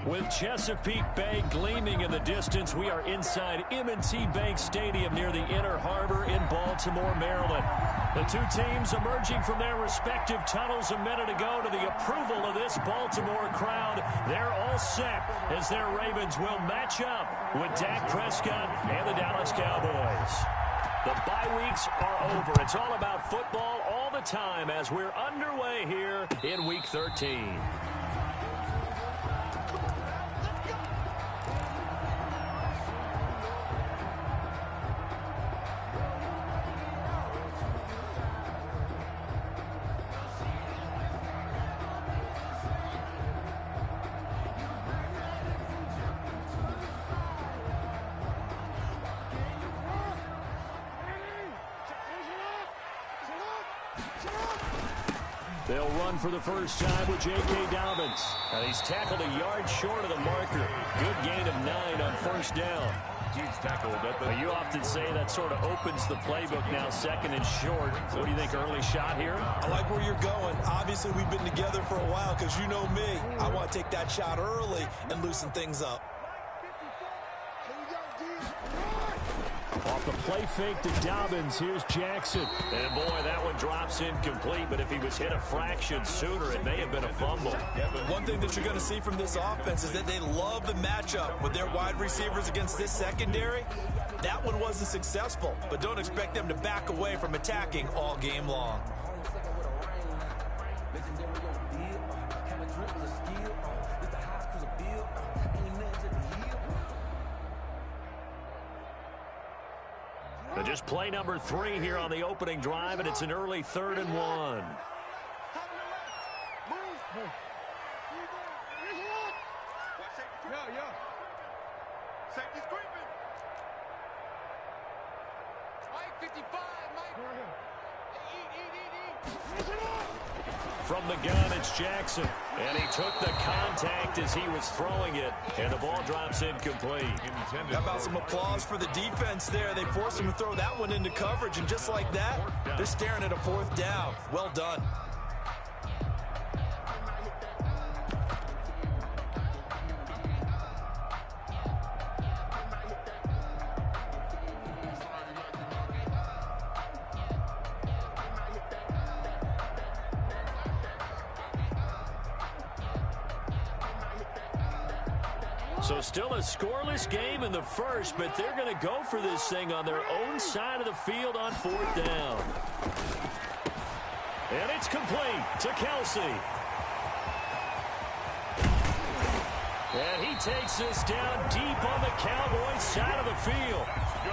With Chesapeake Bay gleaming in the distance, we are inside M&T Bank Stadium near the Inner Harbor in Baltimore, Maryland. The two teams emerging from their respective tunnels a minute ago to the approval of this Baltimore crowd. They're all set as their Ravens will match up with Dak Prescott and the Dallas Cowboys. The bye weeks are over. It's all about football all the time as we're underway here in Week 13. They'll run for the first time with J.K. Dobbins. And he's tackled a yard short of the marker. Good gain of 9 on first down. You often say that sort of opens the playbook now, second and short. What do you think, early shot here? I like where you're going. Obviously, we've been together for a while because you know me. I want to take that shot early and loosen things up. Off the play fake to Dobbins, here's Jackson. And boy, that one drops incomplete, but if he was hit a fraction sooner, it may have been a fumble. Yeah, but one thing that you're going to see from this offense is that they love the matchup with their wide receivers against this secondary. That one wasn't successful, but don't expect them to back away from attacking all game long. Just play number 3 here on the opening drive, and it's an early 3rd and 1. From the gun, it's Jackson. And he took the contact as he was throwing it. And the ball drops incomplete. How about some applause for the defense there? They forced him to throw that one into coverage. And just like that, they're staring at a 4th down. Well done. So still a scoreless game in the first, but they're going to go for this thing on their own side of the field on 4th down. And it's complete to Kelsey. And he takes us down deep on the Cowboys side of the field.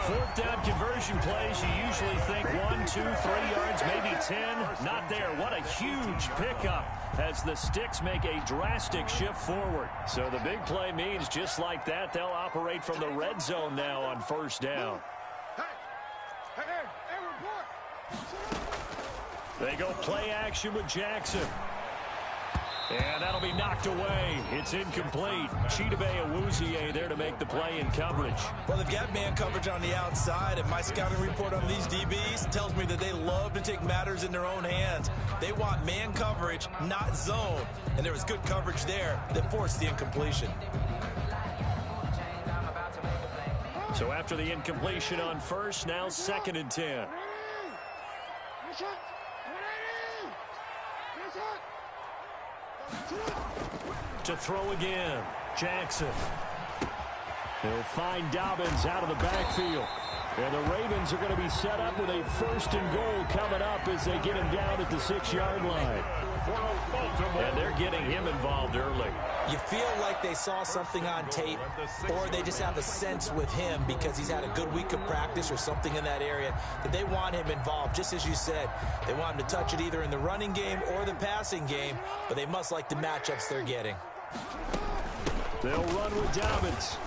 4th down conversion plays, you usually think 1, 2, 3 yards, maybe 10. Not there. What a huge pickup as the Sticks make a drastic shift forward. So the big play means just like that, they'll operate from the red zone now on 1st down. They go play action with Jackson. And that'll be knocked away. It's incomplete. Chidobe Awuzie there to make the play in coverage. Well, they've got man coverage on the outside, and my scouting report on these DBs tells me that they love to take matters in their own hands. They want man coverage, not zone. And there was good coverage there that forced the incompletion. So after the incompletion on first, now 2nd and 10. To throw again, Jackson. They'll find Dobbins out of the backfield. And the Ravens are going to be set up with a 1st and goal coming up as they get him down at the 6-yard line. And they're getting him involved early. You feel like they saw something on tape, or they just have a sense with him because he's had a good week of practice or something in that area that they want him involved. Just as you said, they want him to touch it either in the running game or the passing game, but they must like the matchups they're getting. They'll run with Dobbins.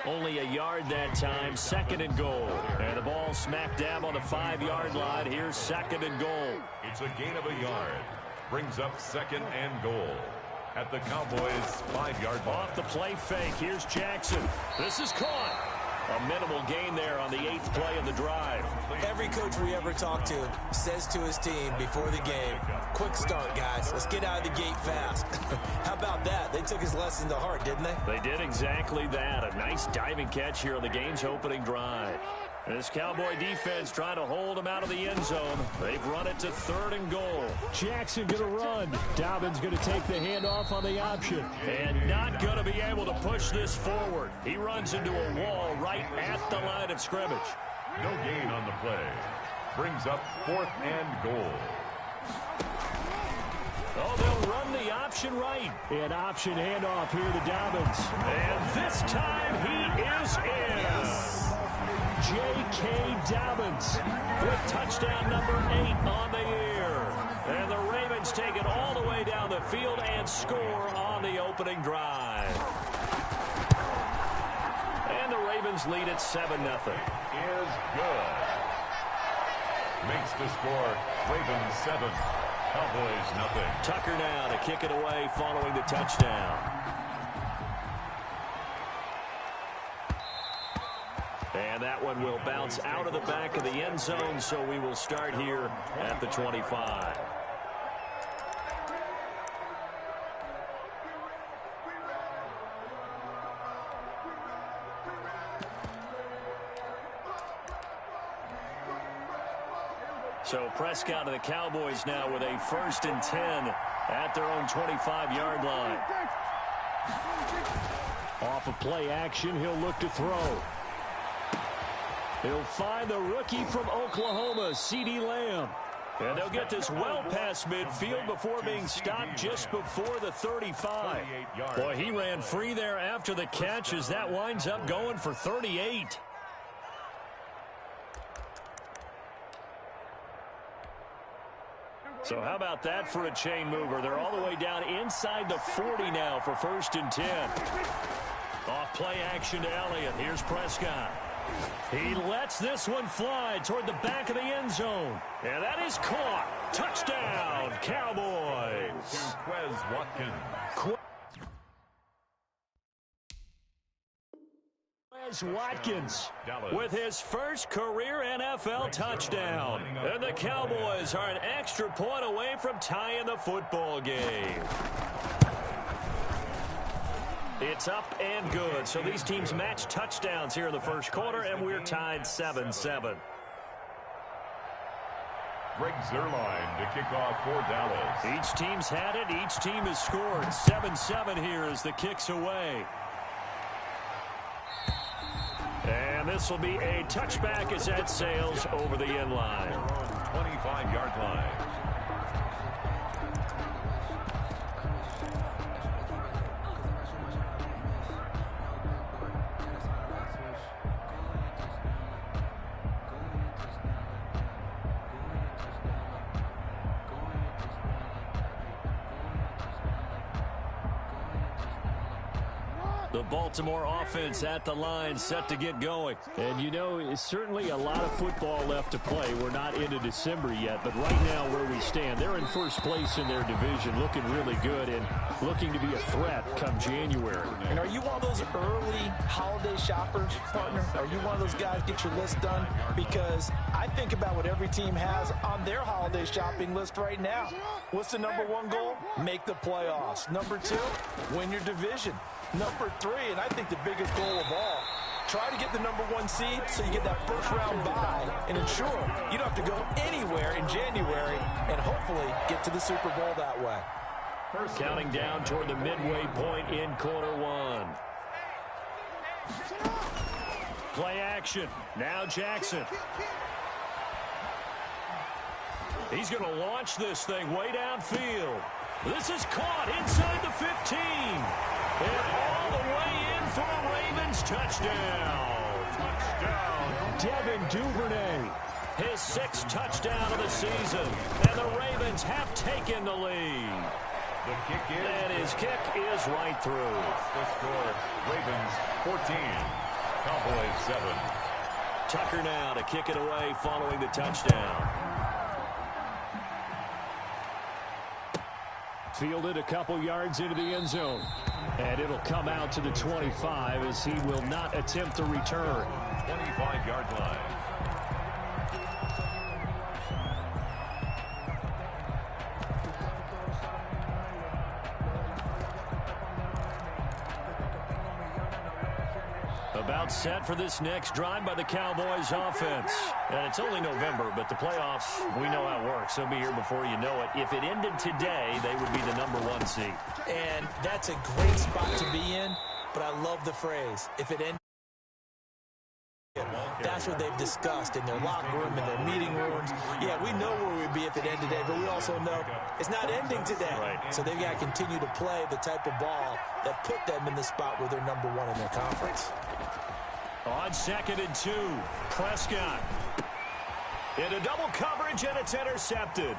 Only a yard that time, 2nd and goal. And the ball smack dab on the 5-yard line. Here's 2nd and goal. It's a gain of a yard. Brings up 2nd and goal at the Cowboys' 5-yard line. Off the play fake, here's Jackson. This is caught. A minimal gain there on the 8th play of the drive. Every coach we ever talk to says to his team before the game, quick start, guys. Let's get out of the gate fast. How about that? They took his lesson to heart, didn't they? They did exactly that. A nice diving catch here on the game's opening drive. This Cowboy defense trying to hold him out of the end zone. They've run it to 3rd and goal. Jackson going to run. Dobbins going to take the handoff on the option. And not going to be able to push this forward. He runs into a wall right at the line of scrimmage. No gain on the play. Brings up 4th and goal. Oh, they'll run the option right. An option handoff here to Dobbins. And this time he is in. J.K. Dobbins with touchdown number 8 on the year. And the Ravens take it all the way down the field and score on the opening drive. And the Ravens lead at 7-0. Is good. Makes the score Ravens 7, Cowboys nothing. Tucker now to kick it away following the touchdown. And that one will bounce out of the back of the end zone, so we will start here at the 25. So Prescott and the Cowboys now with a 1st and 10 at their own 25-yard line. Off of play action, he'll look to throw. He'll find the rookie from Oklahoma, CeeDee Lamb. And they'll get this well past midfield before being stopped just before the 35. Boy, he ran free there after the catch as that winds up going for 38. So how about that for a chain mover? They're all the way down inside the 40 now for 1st and 10. Off play action to Elliott. Here's Prescott. He lets this one fly toward the back of the end zone. And that is caught. Touchdown, Cowboys. Quez Watkins. Quez Watkins with his first career NFL touchdown. And the Cowboys are an extra point away from tying the football game. It's up and good. So these teams match touchdowns here in the first quarter, and we're tied 7-7. Greg Zuerlein to kick off for Dallas. Each team's had it. Each team has scored. 7-7 here as the kick's away. And this will be a touchback as that sails over the end line. 25-yard line. The Baltimore offense at the line, set to get going. And, you know, it's certainly a lot of football left to play. We're not into December yet, but right now where we stand, they're in first place in their division, looking really good and looking to be a threat come January. And are you one of those early holiday shoppers, partner? Are you one of those guys get your list done? Because I think about what every team has on their holiday shopping list right now. What's the number 1 goal? Make the playoffs. Number 2, win your division. Number 3, and I think the biggest goal of all, try to get the number 1 seed so you get that first-round bye and ensure you don't have to go anywhere in January and hopefully get to the Super Bowl that way. Counting down toward the midway point in quarter 1. Play action. Now Jackson. He's going to launch this thing way downfield. This is caught inside the 15. And all the way in for a Ravens touchdown. Devin Duvernay. His 6th touchdown of the season. And the Ravens have taken the lead. The kick is. And his kick is right through. The score, Ravens 14, Cowboys 7. Tucker now to kick it away following the touchdown. Fielded a couple yards into the end zone. And it'll come out to the 25 as he will not attempt to return. 25-yard line. About set for this next drive by the Cowboys offense. And it's only November, but the playoffs, we know how it works. They'll be here before you know it. If it ended today, they would be the #1 seed. And that's a great spot to be in, but I love the phrase, if it ended. That's what they've discussed in their locker room, in their meeting rooms. Yeah, we know where we'd be if it ended today, but we also know it's not ending today. Right. So they've got to continue to play the type of ball that put them in the spot where they're #1 in their conference. On 2nd and 2, Prescott. Into double coverage, and it's intercepted.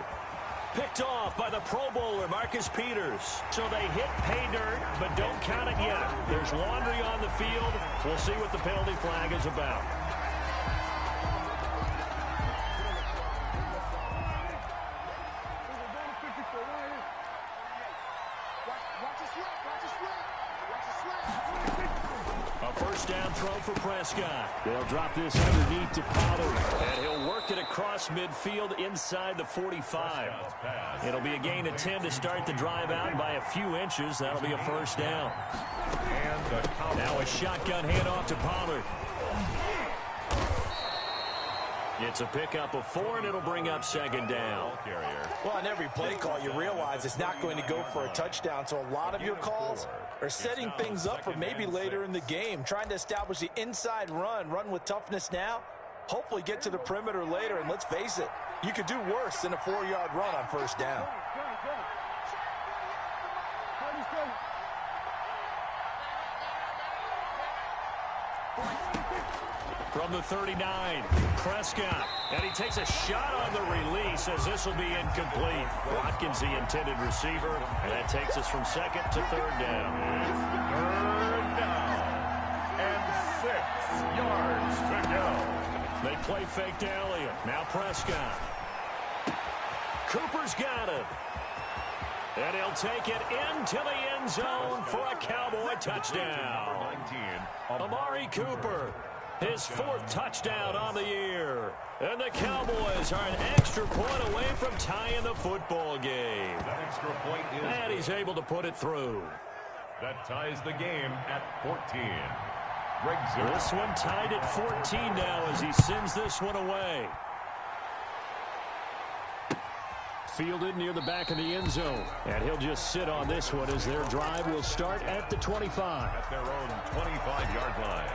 Picked off by the Pro Bowler, Marcus Peters. So they hit pay dirt, but don't count it yet. There's laundry on the field. We'll see what the penalty flag is about. A first down throw for Prescott. They'll drop this underneath to Pollard. And he'll work it across midfield inside the 45. It'll be a gain of 10 to start the drive out by a few inches. That'll be a first down. Now a shotgun handoff to Pollard. It's a pickup of 4, and it'll bring up 2nd down. Well, on every play call, you realize it's not going to go for a touchdown, so a lot of your calls are setting things up for maybe later in the game, trying to establish the inside run with toughness now, hopefully get to the perimeter later, and let's face it, you could do worse than a 4-yard run on first down. From the 39, Prescott. And he takes a shot on the release as this will be incomplete. Watkins, the intended receiver. And that takes us from 2nd to 3rd down. 3rd down. And 6 yards to go. They play fake to Elliott. Now Prescott. Cooper's got it. And he'll take it into the end zone for a Cowboy touchdown. 19. Amari Cooper. His 4th touchdown on the year. And the Cowboys are an extra point away from tying the football game. That extra point is... And he's able to put it through. That ties the game at 14. This one tied at 14 now as he sends this one away. Fielded near the back of the end zone. And he'll just sit on this one as their drive will start at the 25. At their own 25-yard line.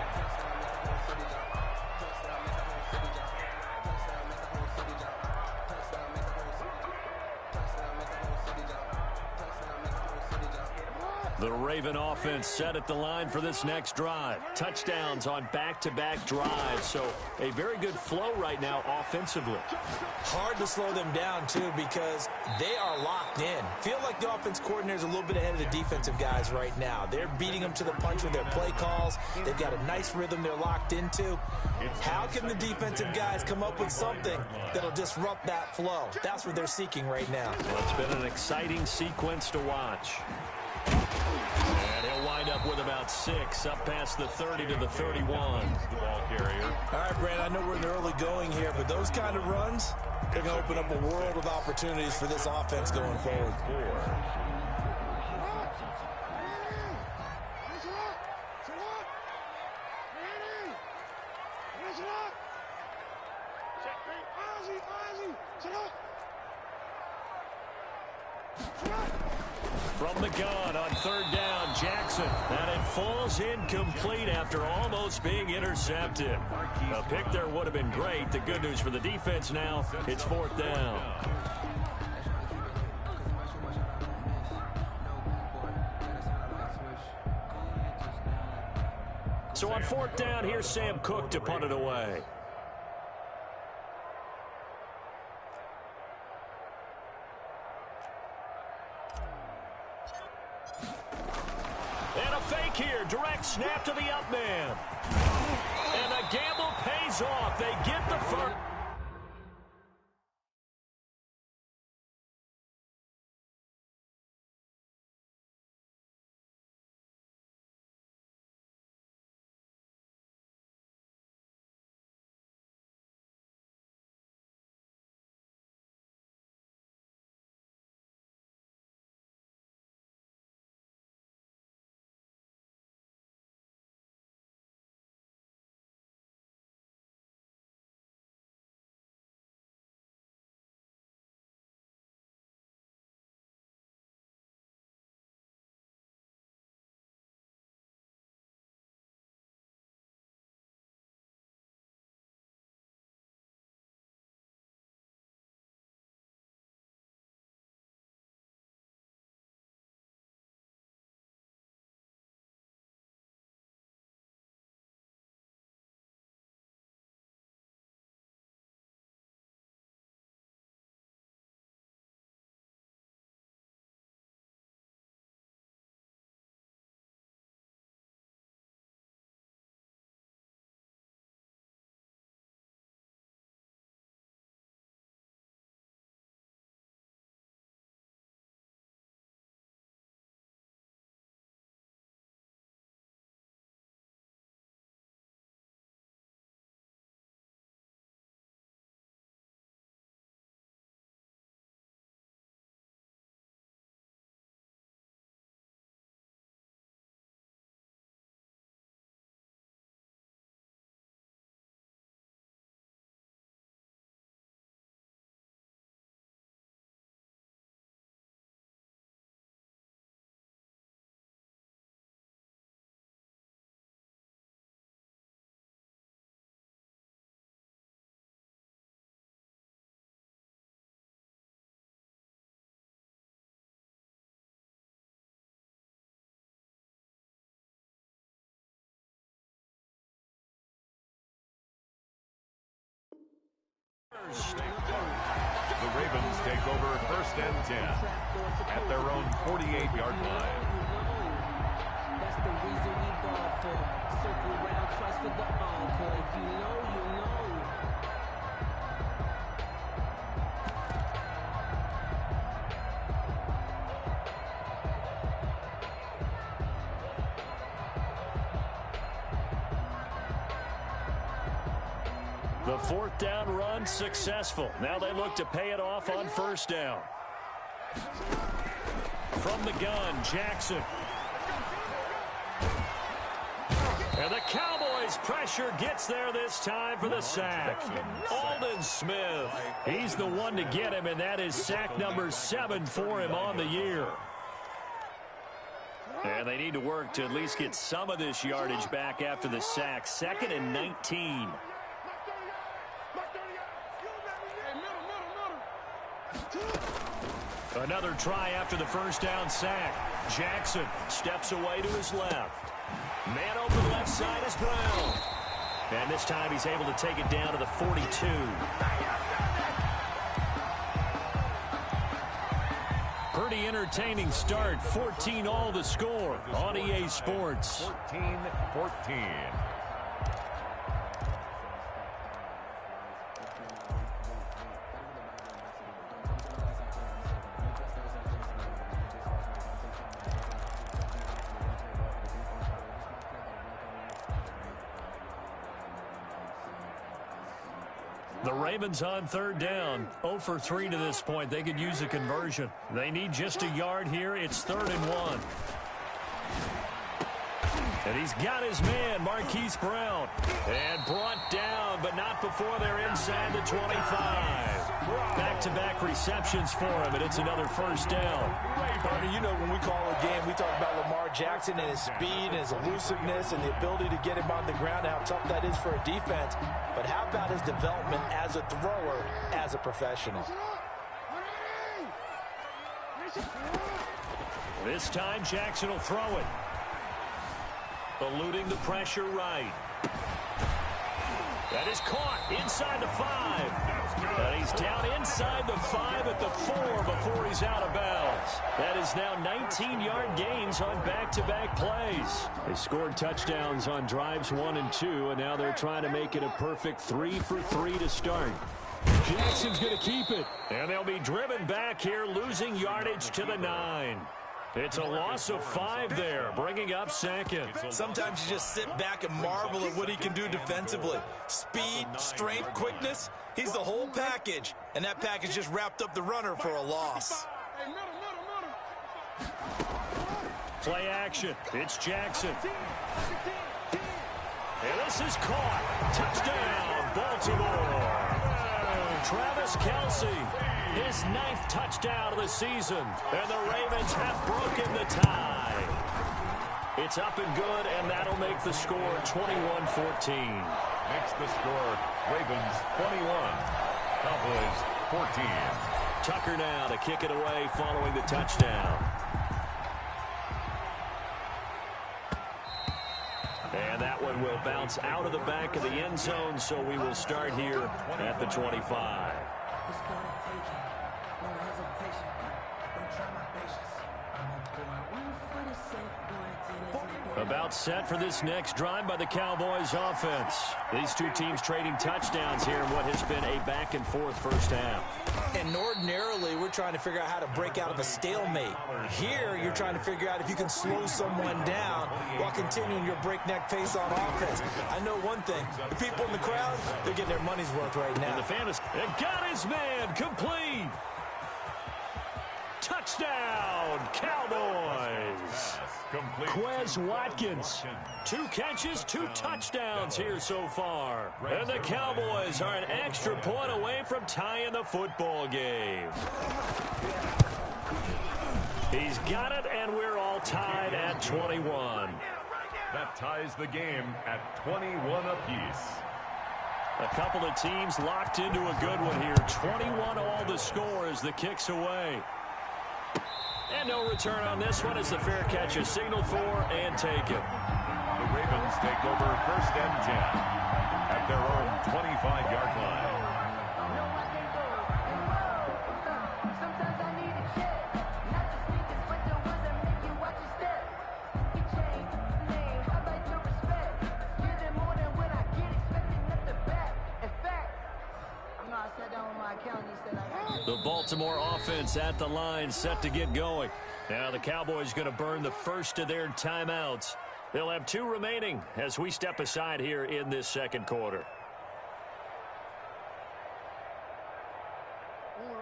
The Raven offense set at the line for this next drive. Touchdowns on back-to-back drives. So a very good flow right now offensively. Hard to slow them down, too, because they are locked in. Feel like the offense coordinator is a little bit ahead of the defensive guys right now. They're beating them to the punch with their play calls. They've got a nice rhythm they're locked into. How can the defensive guys come up with something that'll disrupt that flow? That's what they're seeking right now. Well, it's been an exciting sequence to watch. And he'll wind up with about 6, up past the 30 to the 31. The ball carrier. All right, Brad, I know we're in the early going here, but those kind of runs, they're going to open up a world of opportunities for this offense going forward. 4. From the gun on 3rd down, Jackson. And it falls incomplete after almost being intercepted. A pick there would have been great. The good news for the defense now, it's 4th down. So on 4th down, here's Sam Cook to punt it away. And a fake here. Direct snap to the up man. And the gamble pays off. They get the first. The Ravens take over 1st and 10 at their own 48-yard line. That's the reason we ball for. Circle around, trust for the encore. If you know, you know. The 4th down run successful. Now they look to pay it off on 1st down. From the gun, Jackson. And the Cowboys pressure gets there this time for the sack. Aldon Smith. He's the one to get him, and that is sack number 7 for him on the year. And they need to work to at least get some of this yardage back after the sack. 2nd and 19. Another try after the 1st down sack. Jackson steps away to his left. Man open left side is Brown. And this time he's able to take it down to the 42. Pretty entertaining start. 14-all the score on EA Sports. 14-14. The Ravens on 3rd down. 0 for 3 to this point. They could use a conversion. They need just a yard here. It's 3rd and 1. And he's got his man, Marquise Brown. And brought down, but not before they're inside the 25. Back-to-back receptions for him, and it's another 1st down. Partner, you know when we call a game, we talk about Lamar Jackson and his speed and his elusiveness and the ability to get him on the ground and how tough that is for a defense. But how about his development as a thrower, as a professional? This time, Jackson will throw it. Eluding the pressure right. That is caught inside the 5. And he's down inside the 5 at the 4 before he's out of bounds. That is now 19-yard gains on back-to-back plays. They scored touchdowns on drives 1 and 2, and now they're trying to make it a perfect 3 for 3 to start. Jackson's going to keep it. And they'll be driven back here, losing yardage to the 9. It's a loss of 5 there, bringing up 2nd. Sometimes you just sit back and marvel at what he can do defensively. Speed, strength, quickness, he's the whole package. And that package just wrapped up the runner for a loss. Play action. It's Jackson. And this is caught. Touchdown, Baltimore. Travis Kelce, his 9th touchdown of the season. And the Ravens have broken the tie. It's up and good, and that'll make the score 21-14. Makes the score Ravens 21, Cowboys 14. Tucker now to kick it away following the touchdown. And that one will bounce out of the back of the end zone, so we will start here at the 25. About set for this next drive by the Cowboys offense. These two teams trading touchdowns here in what has been a back-and-forth first half. And ordinarily, we're trying to figure out how to break out of a stalemate. Here, you're trying to figure out if you can slow someone down while continuing your breakneck pace on offense. I know one thing. The people in the crowd, they're getting their money's worth right now. And the fan is, and got his man complete. Touchdown, Cowboys. Quez Watkins. 2 catches, 2 touchdowns here so far. And the Cowboys are an extra point away from tying the football game. He's got it, and we're all tied at 21. That ties the game at 21 apiece. A couple of teams locked into a good one here. 21 all the score as the kick's away. And no return on this one as the fair catch is signaled for and taken. The Ravens take over 1st and 10 at their own 25-yard line. The Baltimore offense at the line, set to get going. Now the Cowboys going to burn the first of their timeouts. They'll have 2 remaining as we step aside here in this second quarter.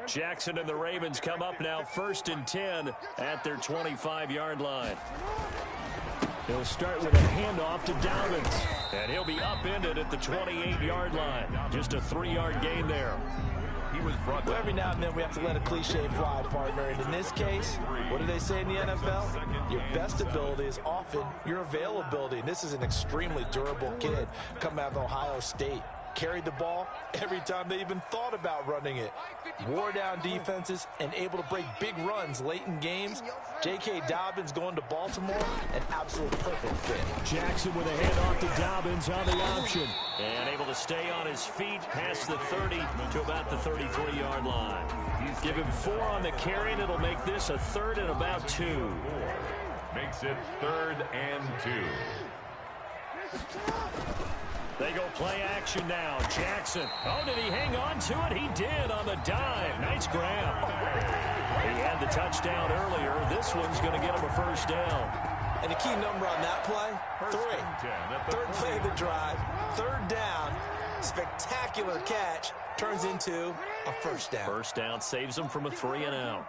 Jackson and the Ravens come up now 1st and 10 at their 25-yard line. He'll start with a handoff to Dobbins. And he'll be upended at the 28-yard line. Just a 3-yard gain there. He was brought Well, every now and then we have to let a cliche fly, partner. And in this case, what do they say in the NFL? Your best ability is often your availability. And this is an extremely durable kid coming out of Ohio State. Carried the ball every time they even thought about running it. Wore down defenses and able to break big runs late in games. J.K. Dobbins going to Baltimore, an absolute perfect fit. Jackson with a handoff to Dobbins on the option. And able to stay on his feet past the 30 to about the 33-yard line. Give him 4 on the carry, and it'll make this a 3rd and about 2. makes it 3rd and 2. They go play action now. Jackson. Oh, did he hang on to it? He did on the dive. Nice grab. He had the touchdown earlier. This one's going to get him a 1st down. And the key number on that play, 3. 3rd play of the drive, 3rd down, spectacular catch, turns into a 1st down. 1st down saves him from a 3 and out.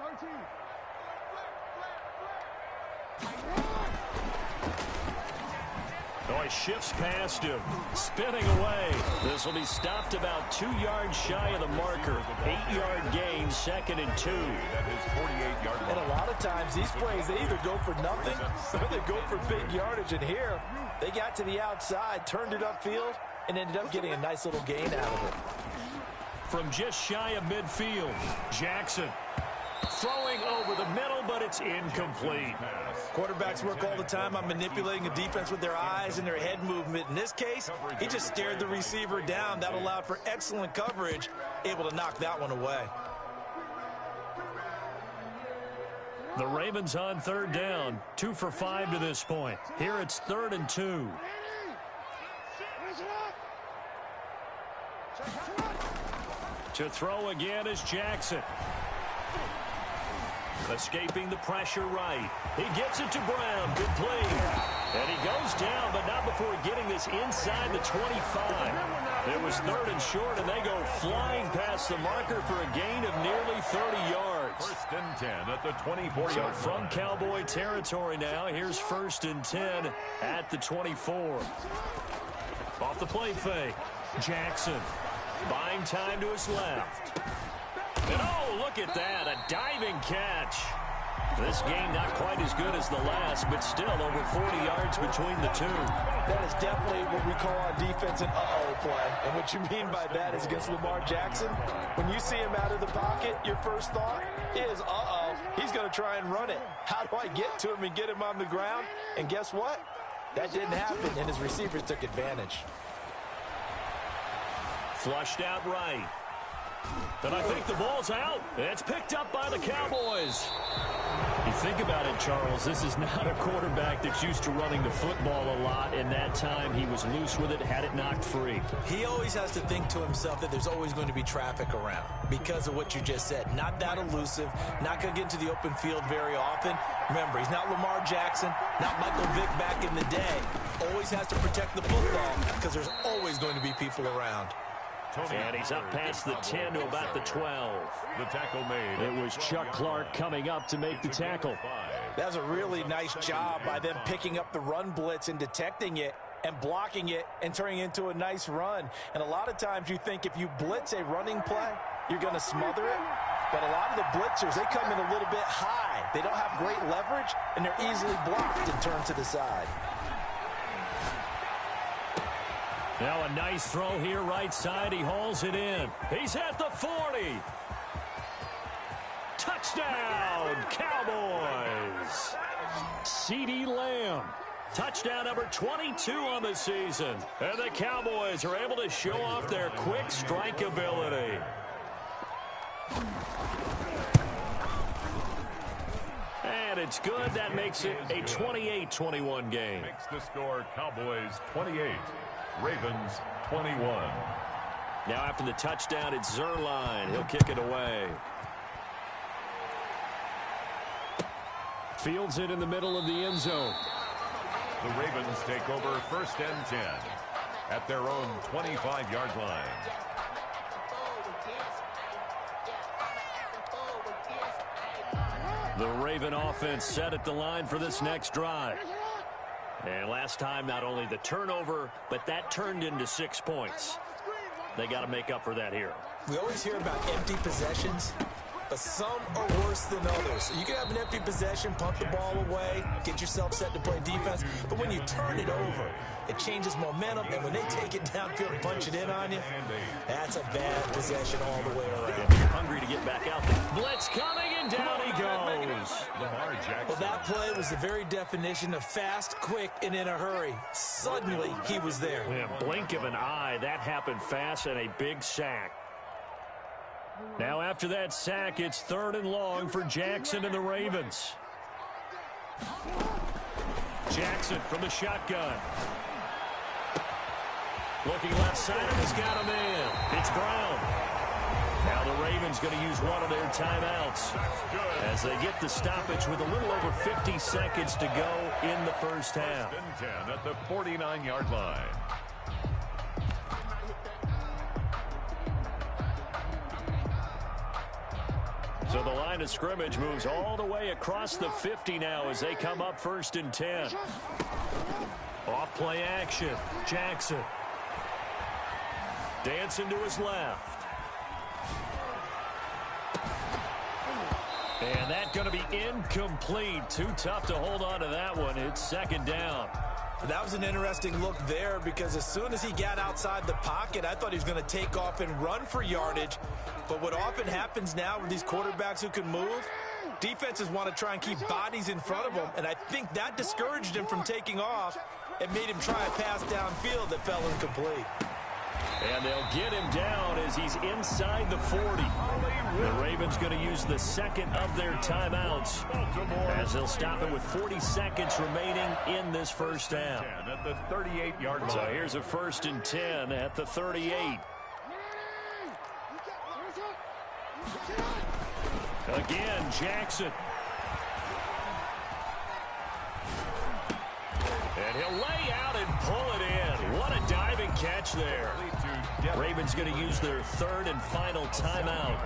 Oh, he shifts past him, spinning away. This will be stopped about 2 yards shy of the marker. 8-yard gain, 2nd and 2. That is 48-yard line. And a lot of times these plays, they either go for nothing or they go for big yardage. And here, they got to the outside, turned it upfield, and ended up getting a nice little gain out of it. From just shy of midfield, Jackson throwing over the middle, but it's incomplete. Quarterbacks work all the time on manipulating a defense with their eyes and their head movement. In this case, he just stared the receiver down. That allowed for excellent coverage, able to knock that one away. The Ravens on 3rd down, 2 for 5 to this point. Here it's 3rd and 2. To throw again is Jackson. Escaping the pressure right. He gets it to Brown. Good play. And he goes down, but not before getting this inside the 25. It was 3rd and short, and they go flying past the marker for a gain of nearly 30 yards. 1st and 10 at the 24-yard So line. from Cowboy territory now, here's 1st and 10 at the 24. Off the play fake. Jackson buying time to his left. And oh, look at that, a diving catch. This game not quite as good as the last, but still over 40 yards between the two. That is definitely what we call on defense an uh-oh play. And what you mean by that is against Lamar Jackson, when you see him out of the pocket, your first thought is, uh-oh, he's going to try and run it. How do I get to him and get him on the ground? And guess what? That didn't happen, and his receivers took advantage. Flushed out right. And I think the ball's out. It's picked up by the Cowboys. You think about it, Charles, this is not a quarterback that's used to running the football a lot, and that time he was loose with it, had it knocked free. He always has to think to himself that there's always going to be traffic around because of what you just said. Not that elusive, not going to get into the open field very often. Remember, he's not Lamar Jackson, not Michael Vick back in the day. Always has to protect the football because there's always going to be people around. And he's up past the 10 to about the 12. The tackle made. It was Chuck Clark coming up to make the tackle. That was a really nice job by them picking up the run blitz and detecting it and blocking it and turning it into a nice run. And a lot of times you think if you blitz a running play, you're going to smother it. But a lot of the blitzers, they come in a little bit high. They don't have great leverage, and they're easily blocked and turned to the side. Now a nice throw here right side. He hauls it in. He's at the 40. Touchdown, Cowboys. CeeDee Lamb. Touchdown number 22 on the season. And the Cowboys are able to show off their quick strike ability. And it's good. That makes it a 28-21 game. Makes the score Cowboys 28. Ravens 21. Now after the touchdown, it's Zerline. He'll kick it away. Fields it in the middle of the end zone. The Ravens take over 1st and 10 at their own 25-yard line. The Raven offense set at the line for this next drive. And last time, not only the turnover, but that turned into 6 points. They got to make up for that here. We always hear about empty possessions, but some are worse than others. You can have an empty possession, punt the ball away, get yourself set to play defense, but when you turn it over, it changes momentum, and when they take it downfield and punch it in on you, that's a bad possession all the way around. Hungry to get back out there. Blitz coming, and down he goes. Well, that play was the very definition of fast, quick, and in a hurry. Suddenly, he was there. Yeah, blink of an eye, that happened fast, and a big sack. Now after that sack, it's 3rd and long for Jackson and the Ravens. Jackson from the shotgun. Looking left side, and he's got him in. It's Brown. Now the Ravens going to use one of their timeouts as they get the stoppage with a little over 50 seconds to go in the first half. 1st and 10 at the 49-yard line. So the line of scrimmage moves all the way across the 50 now as they come up 1st and 10. Off play action. Jackson. Dancing to his left. And that's going to be incomplete. Too tough to hold on to that one. It's 2nd down. That was an interesting look there because as soon as he got outside the pocket, I thought he was going to take off and run for yardage. But what often happens now with these quarterbacks who can move, defenses want to try and keep bodies in front of them. And I think that discouraged him from taking off and made him try a pass downfield that fell incomplete. And they'll get him down as he's inside the 40. The Ravens going to use the 2nd of their timeouts as they'll stop it with 40 seconds remaining in this first half. At the 38-yard line. So here's a 1st and 10 at the 38. Again, Jackson. And he'll lay out and pull it in. What a diving catch there. Ravens going to use their 3rd and final timeout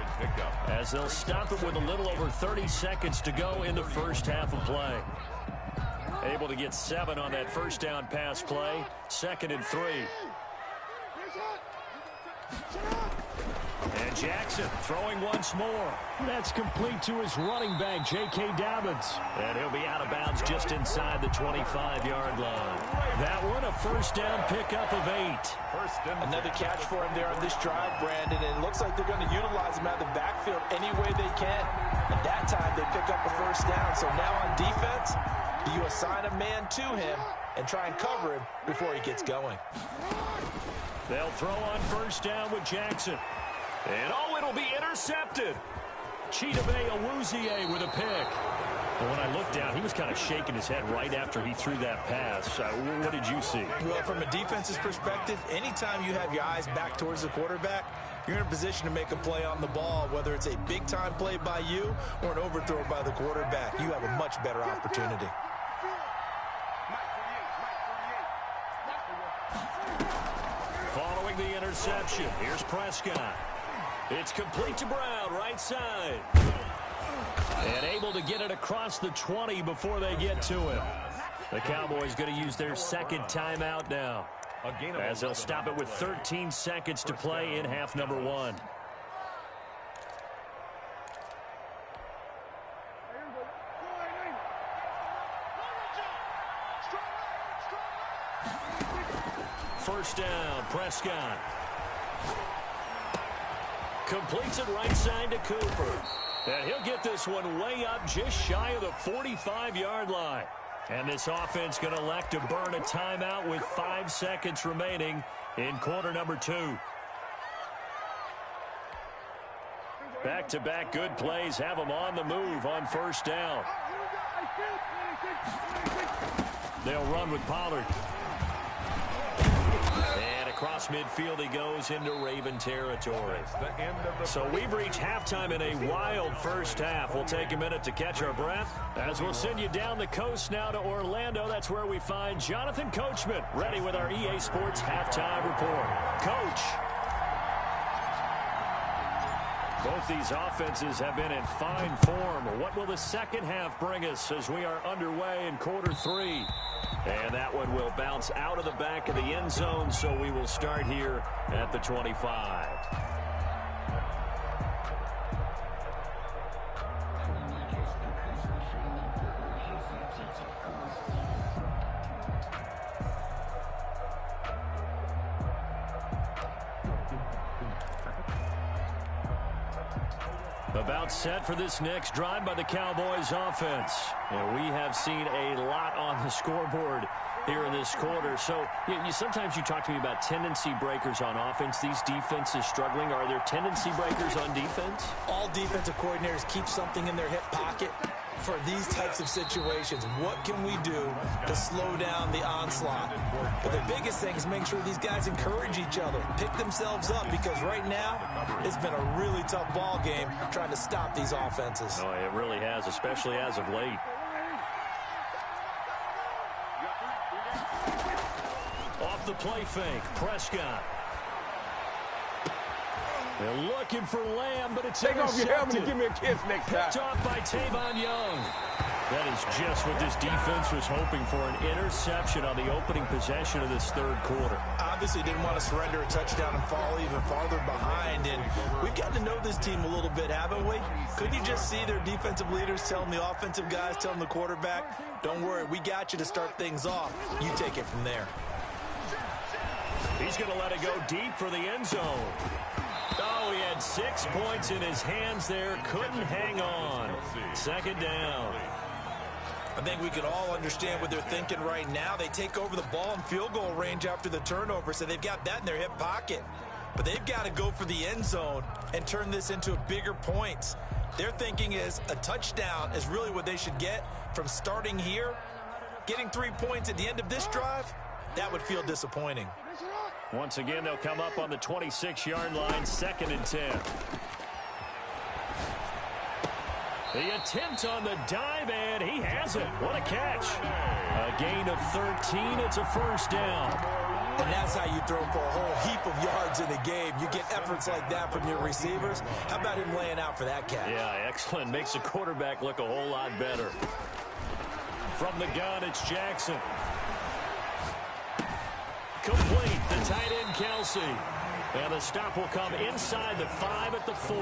as they'll stop it with a little over 30 seconds to go in the first half of play. Able to get 7 on that first down pass play. 2nd and 3. And Jackson throwing once more. That's complete to his running back, J.K. Dobbins. And he'll be out of bounds just inside the 25-yard line. That one, a first down pickup of 8. Another catch for him there on this drive, Brandon, and it looks like they're going to utilize him out of the backfield any way they can. And that time they pick up a first down. So now on defense, do you assign a man to him and try and cover him before he gets going? They'll throw on first down with Jackson. And oh, it'll be intercepted. Chidobe Awuzie with a pick. Well, when I looked down, he was kind of shaking his head right after he threw that pass. What did you see? Well, from a defense's perspective, anytime you have your eyes back towards the quarterback, you're in a position to make a play on the ball, whether it's a big-time play by you or an overthrow by the quarterback. You have a much better opportunity. Following the interception, here's Prescott. It's complete to Brown, right side. And able to get it across the 20 before they get to him. The Cowboys going to use their 2nd timeout now, as they'll stop it with 13 seconds to play in half number 1. First down, Prescott. Completes it right side to Cooper. And he'll get this one way up just shy of the 45-yard line. And this offense going to elect to burn a timeout with 5 seconds remaining in quarter number 2. Back-to-back good plays have them on the move on first down. They'll run with Pollard. And a across midfield he goes into Raven territory. So we've reached halftime in a wild first half. We'll take a minute to catch our breath as we'll send you down the coast now to Orlando. That's where we find Jonathan Coachman ready with our EA Sports halftime report. Coach. Both these offenses have been in fine form. What will the second half bring us as we are underway in quarter three? And that one will bounce out of the back of the end zone, so we will start here at the 25. About set for this next drive by the Cowboys offense. And we have seen a lot on the scoreboard here in this quarter. So sometimes you talk to me about tendency breakers on offense. These defenses struggling. Are there tendency breakers on defense? All defensive coordinators keep something in their hip pocket for these types of situations. What can we do to slow down the onslaught? But the biggest thing is make sure these guys encourage each other, pick themselves up, because right now it's been a really tough ball game trying to stop these offenses. Oh, it really has, especially as of late. Off the play fake, Prescott. They're looking for Lamb, but it's intercepted. Take off your helmet and give me a kiss next time. Picked off by Tavon Young. That is just what this defense was hoping for, an interception on the opening possession of this third quarter. Obviously didn't want to surrender a touchdown and fall even farther behind, and we've got to know this team a little bit, haven't we? Couldn't you just see their defensive leaders telling the offensive guys, telling the quarterback, don't worry, we got you to start things off. You take it from there. He's going to let it go deep for the end zone. Oh, he had 6 points in his hands there. Couldn't hang on. Second down. I think we can all understand what they're thinking right now. They take over the ball in field goal range after the turnover, so they've got that in their hip pocket. But they've got to go for the end zone and turn this into bigger points. Their thinking is a touchdown is really what they should get from starting here. Getting 3 points at the end of this drive, that would feel disappointing. Once again, they'll come up on the 26-yard line, 2nd and 10. The attempt on the dive, and he has it. What a catch. A gain of 13. It's a first down. And that's how you throw for a whole heap of yards in a game. You get efforts like that from your receivers. How about him laying out for that catch? Yeah, excellent. Makes the quarterback look a whole lot better. From the gun, it's Jackson. Complete, the tight end, Kelsey. And the stop will come inside the 5 at the 4.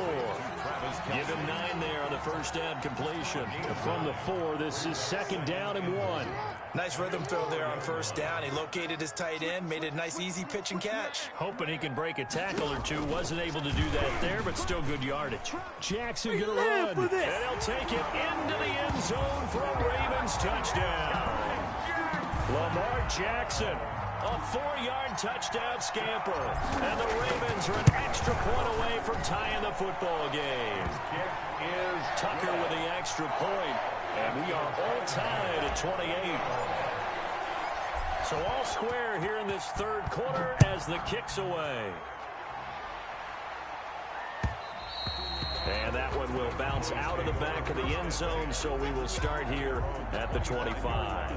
Give him 9 there on the first down completion. From the 4, this is 2nd down and 1. Nice rhythm throw there on first down. He located his tight end, made a nice easy pitch and catch. Hoping he can break a tackle or two. Wasn't able to do that there, but still good yardage. Jackson gonna run. And he'll take it into the end zone for a Ravens touchdown. Lamar Jackson. A 4-yard touchdown scamper. And the Ravens are an extra point away from tying the football game. Tucker with the extra point. And we are all tied at 28. So all square here in this third quarter as the kick's away. And that one will bounce out of the back of the end zone, so we will start here at the 25.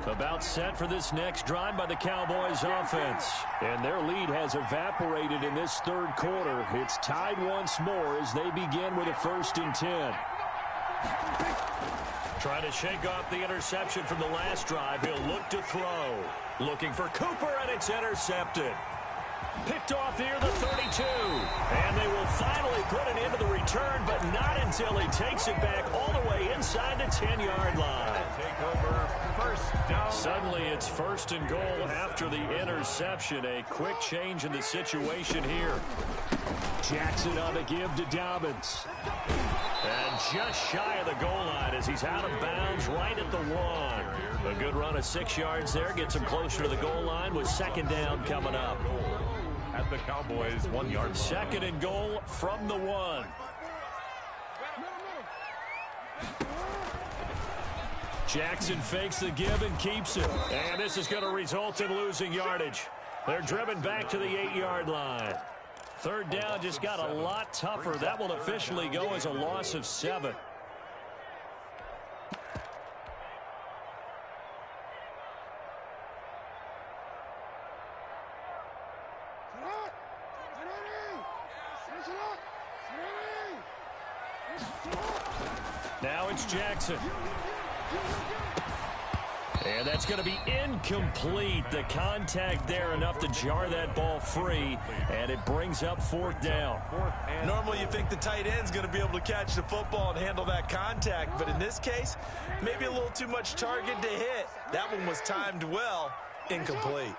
About set for this next drive by the Cowboys offense. And their lead has evaporated in this third quarter. It's tied once more as they begin with a 1st and 10. Trying to shake off the interception from the last drive. He'll look to throw. Looking for Cooper, and it's intercepted. Picked off here, the 32. And they will finally put it into the return, but not until he takes it back all the way inside the 10-yard line. Take over first down. Suddenly it's 1st and goal after the interception. A quick change in the situation here. Jackson on the give to Dobbins. And just shy of the goal line as he's out of bounds right at the 1. A good run of 6 yards there. Gets him closer to the goal line with 2nd down coming up. At the Cowboys 1 yard line. 2nd and goal from the 1. Jackson fakes the give and keeps it. And this is going to result in losing yardage. They're driven back to the 8-yard line. Third down just got a lot tougher. That will officially go as a loss of 7. Now it's Jackson. And that's going to be incomplete. The contact there enough to jar that ball free, and it brings up 4th down. Normally you think the tight end's going to be able to catch the football and handle that contact, but in this case, maybe a little too much target to hit. That one was timed well, incomplete.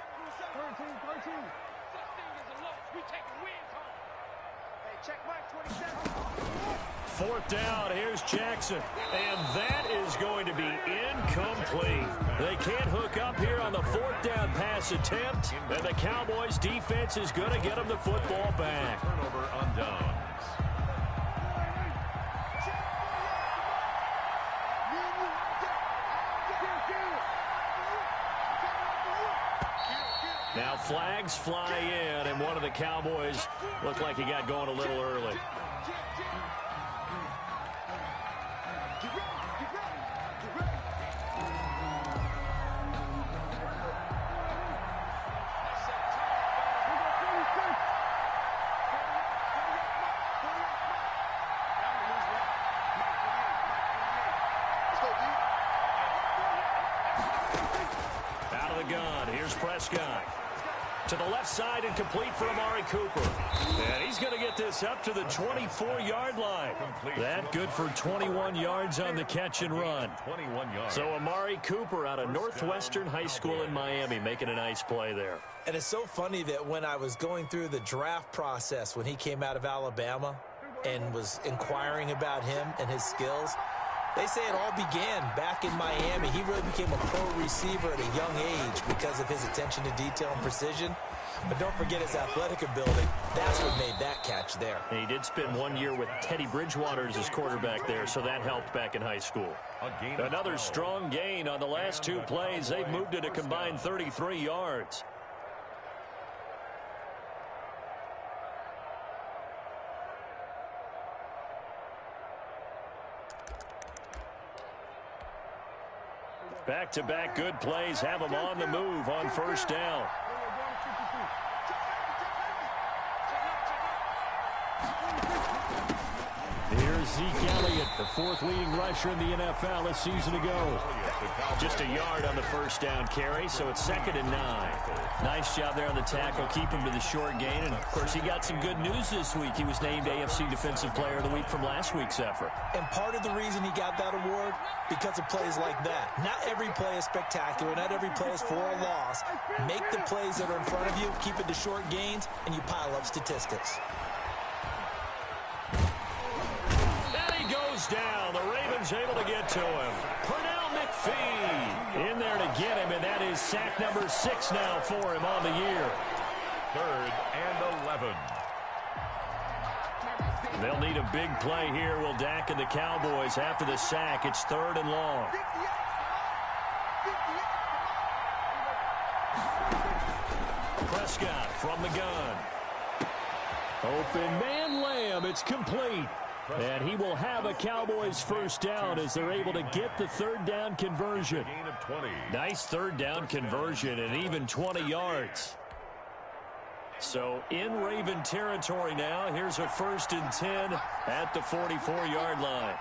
4th down, here's Jackson, and that is going to be incomplete. They can't hook up here on the 4th down pass attempt, and the Cowboys defense is going to get them the football back. Turnover on downs. Now flags fly in, and one of the Cowboys looked like he got going a little early. Out of the gun, here's Prescott. To the left side and complete for Amari Cooper. And he's going to get this up to the 24-yard line. That good for 21 yards on the catch and run. 21 yards. So Amari Cooper out of Northwestern High School in Miami making a nice play there. And it's so funny that when I was going through the draft process when he came out of Alabama and was inquiring about him and his skills, they say it all began back in Miami. He really became a pro receiver at a young age because of his attention to detail and precision. But don't forget his athletic ability. That's what made that catch there. And he did spend 1 year with Teddy Bridgewater as his quarterback there, so that helped back in high school. Another strong gain on the last 2 plays. They've moved it a combined 33 yards. Back-to-back good plays have them on the move on 1st down. Here's Zeke Elliott, the 4th leading rusher in the NFL a season ago. Just a yard on the 1st down carry, so it's 2nd and 9. Nice job there on the tackle, keep him to the short gain. And, of course, he got some good news this week. He was named AFC Defensive Player of the Week from last week's effort. And part of the reason he got that award, because of plays like that. Not every play is spectacular. Not every play is for a loss. Make the plays that are in front of you, keep it to short gains, and you pile up statistics. Down. The Ravens able to get to him. Pernell McPhee in there to get him, and that is sack number 6 now for him on the year. 3rd and 11. They'll need a big play here, will Dak and the Cowboys after the sack. It's 3rd and long. Prescott from the gun. Open man Lamb. It's complete. And he will have a Cowboys 1st down as they're able to get the 3rd down conversion. Gain of 20. Nice 3rd down conversion and even 20 yards. So in Raven territory now. Here's a 1st and 10 at the 44-yard line.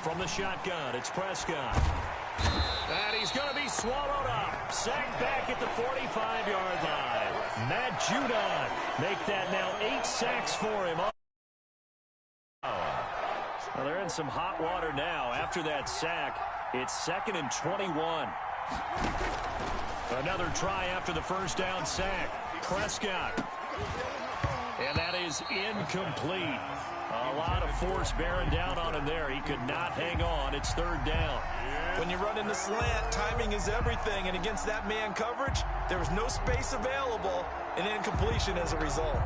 From the shotgun, it's Prescott. And he's going to be swallowed up. Sacked back at the 45-yard line. Matt Judon make that now 8 sacks for him. Well, they're in some hot water now. After that sack, it's 2nd and 21. Another try after the 1st down sack. Prescott. And that is incomplete. A lot of force bearing down on him there. He could not hang on. It's 3rd down. When you run in the slant, timing is everything. And against that man coverage, there was no space available, and incompletion as a result.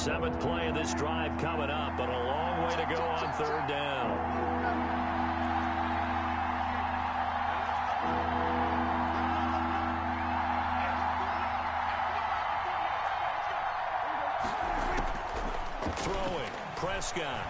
Seventh play of this drive coming up, but a long way to go on third down. Throwing, Prescott.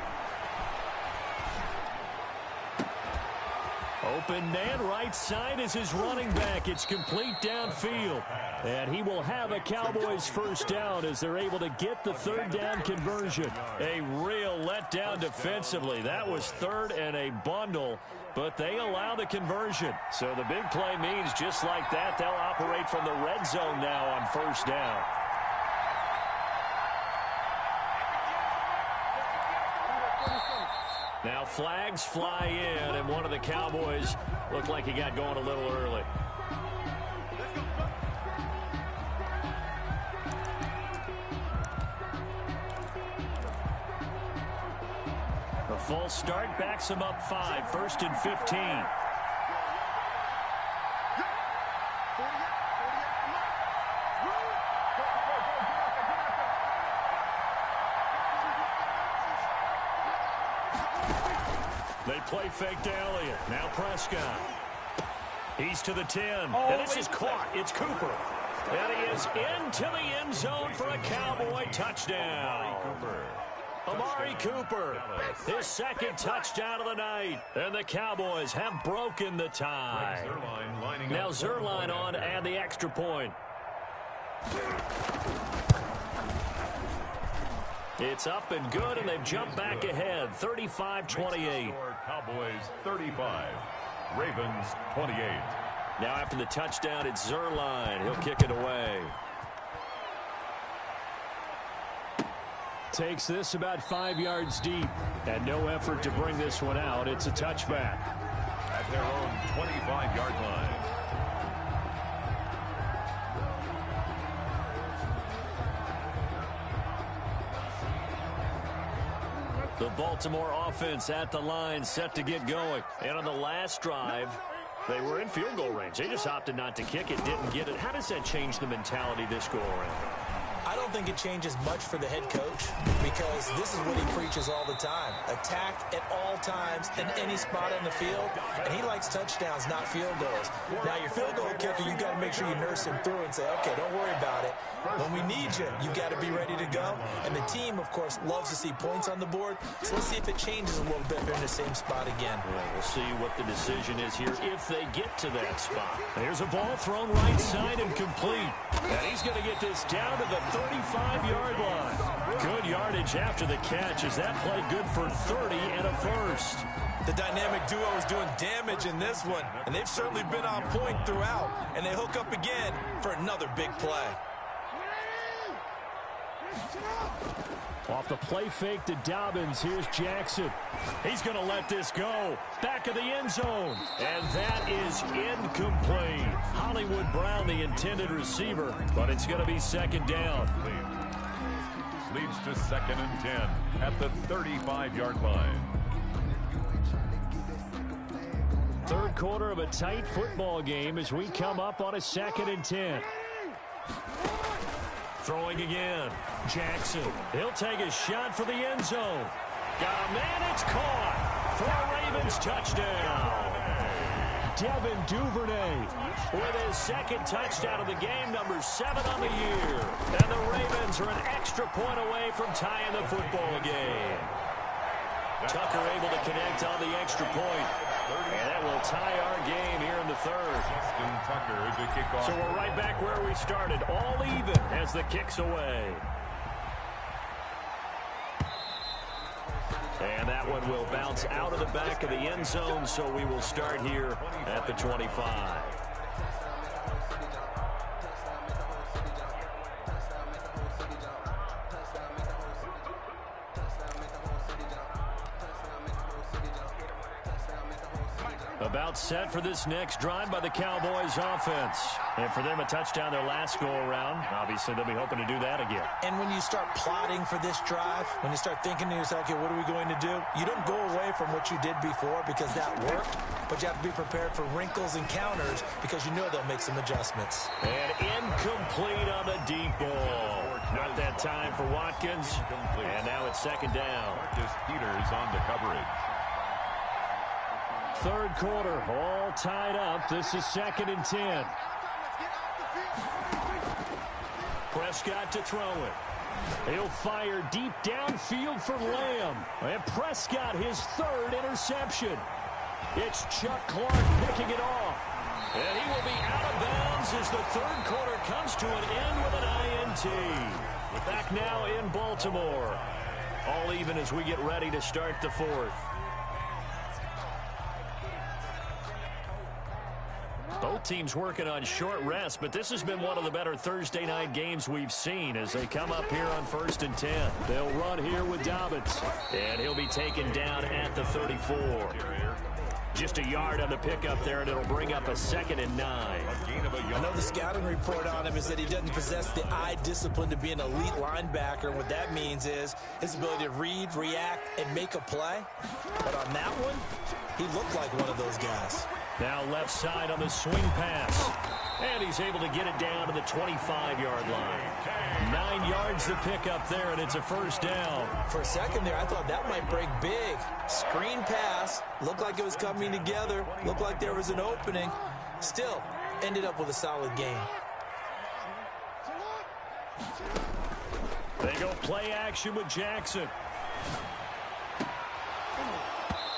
Open man right side is his running back. It's complete downfield. And he will have a Cowboys first down as they're able to get the third down conversion. A real letdown defensively. That was third and a bundle, but they allow the conversion. So the big play means just like that, they'll operate from the red zone now on first down. Now flags fly in, and one of the Cowboys looked like he got going a little early. A false start backs him up 5, 1st and 15. They play fake to Elliott. Now Prescott. He's to the 10. And this is caught. It's Cooper. And he is into the end zone for a Cowboy touchdown. Amari Cooper, his second touchdown of the night. And the Cowboys have broken the tie. Now Zerline on and the extra point. It's up and good, and they've jumped back ahead, 35-28. Cowboys 35, Ravens 28. Now after the touchdown, it's Zerline. He'll kick it away. Takes this about 5 yards deep, and no effort to bring this one out. It's a touchback. At their own 25-yard line. The Baltimore offense at the line, set to get going. And on the last drive, they were in field goal range. They just opted not to kick it, didn't get it. How does that change the mentality this go around? I don't think it changes much for the head coach because this is what he preaches all the time. Attack at all times in any spot on the field. And he likes touchdowns, not field goals. Now, your field goal kicker, you've got to make sure you nurse him through and say, okay, don't worry about it. When we need you, you've got to be ready to go. And the team, of course, loves to see points on the board. So let's see if it changes a little bit if they're in the same spot again. Yeah, we'll see what the decision is here if they get to that spot. There's a ball thrown right side and complete. And he's going to get this down to the 35-yard line. Good yardage after the catch. Is that play good for 30 and a first? The dynamic duo is doing damage in this one, and they've certainly been on point throughout, and they hook up again for another big play. Off the play fake to Dobbins, here's Jackson. He's going to let this go. Back of the end zone. And that is incomplete. Hollywood Brown, the intended receiver, but it's going to be second down. Leads to 2nd and 10 at the 35-yard line. Third quarter of a tight football game as we come up on a 2nd and 10. Throwing again. Jackson. He'll take a shot for the end zone. Got a man. It's caught. For a Ravens touchdown. Devin Duvernay with his second touchdown of the game, number 7 on the year. And the Ravens are an extra point away from tying the football game. Tucker able to connect on the extra point. And that will tie our game here in the third. Justin Tucker to kick off. So we're right back where we started, all even as the kick's away. And that one will bounce out of the back of the end zone, so we will start here at the 25. About set for this next drive by the Cowboys offense. And for them, a touchdown their last go-around. Obviously, they'll be hoping to do that again. And when you start plotting for this drive, when you start thinking to yourself, okay, what are we going to do? You don't go away from what you did before because that worked, but you have to be prepared for wrinkles and counters because you know they'll make some adjustments. And incomplete on the deep ball. Not that time for Watkins. And now it's second down. Marcus Peters on the coverage. Third quarter, all tied up. This is 2nd and 10. Prescott to throw it. He'll fire deep downfield for Lamb. And Prescott, his 3rd interception. It's Chuck Clark picking it off. And he will be out of bounds as the third quarter comes to an end with an INT. Back now in Baltimore. All even as we get ready to start the 4th. Both teams working on short rest, but this has been one of the better Thursday night games we've seen as they come up here on 1st and 10. They'll run here with Dobbins. And he'll be taken down at the 34. Just a yard on the pickup there, and it'll bring up a 2nd and 9. I know the scouting report on him is that he doesn't possess the eye discipline to be an elite linebacker. And what that means is his ability to read, react, and make a play. But on that one, he looked like one of those guys. Now left side on the swing pass. And he's able to get it down to the 25-yard line. 9 yards to pick up there, and it's a first down. For a second there, I thought that might break big. Screen pass. Looked like it was coming together. Looked like there was an opening. Still, ended up with a solid game. They go play action with Jackson.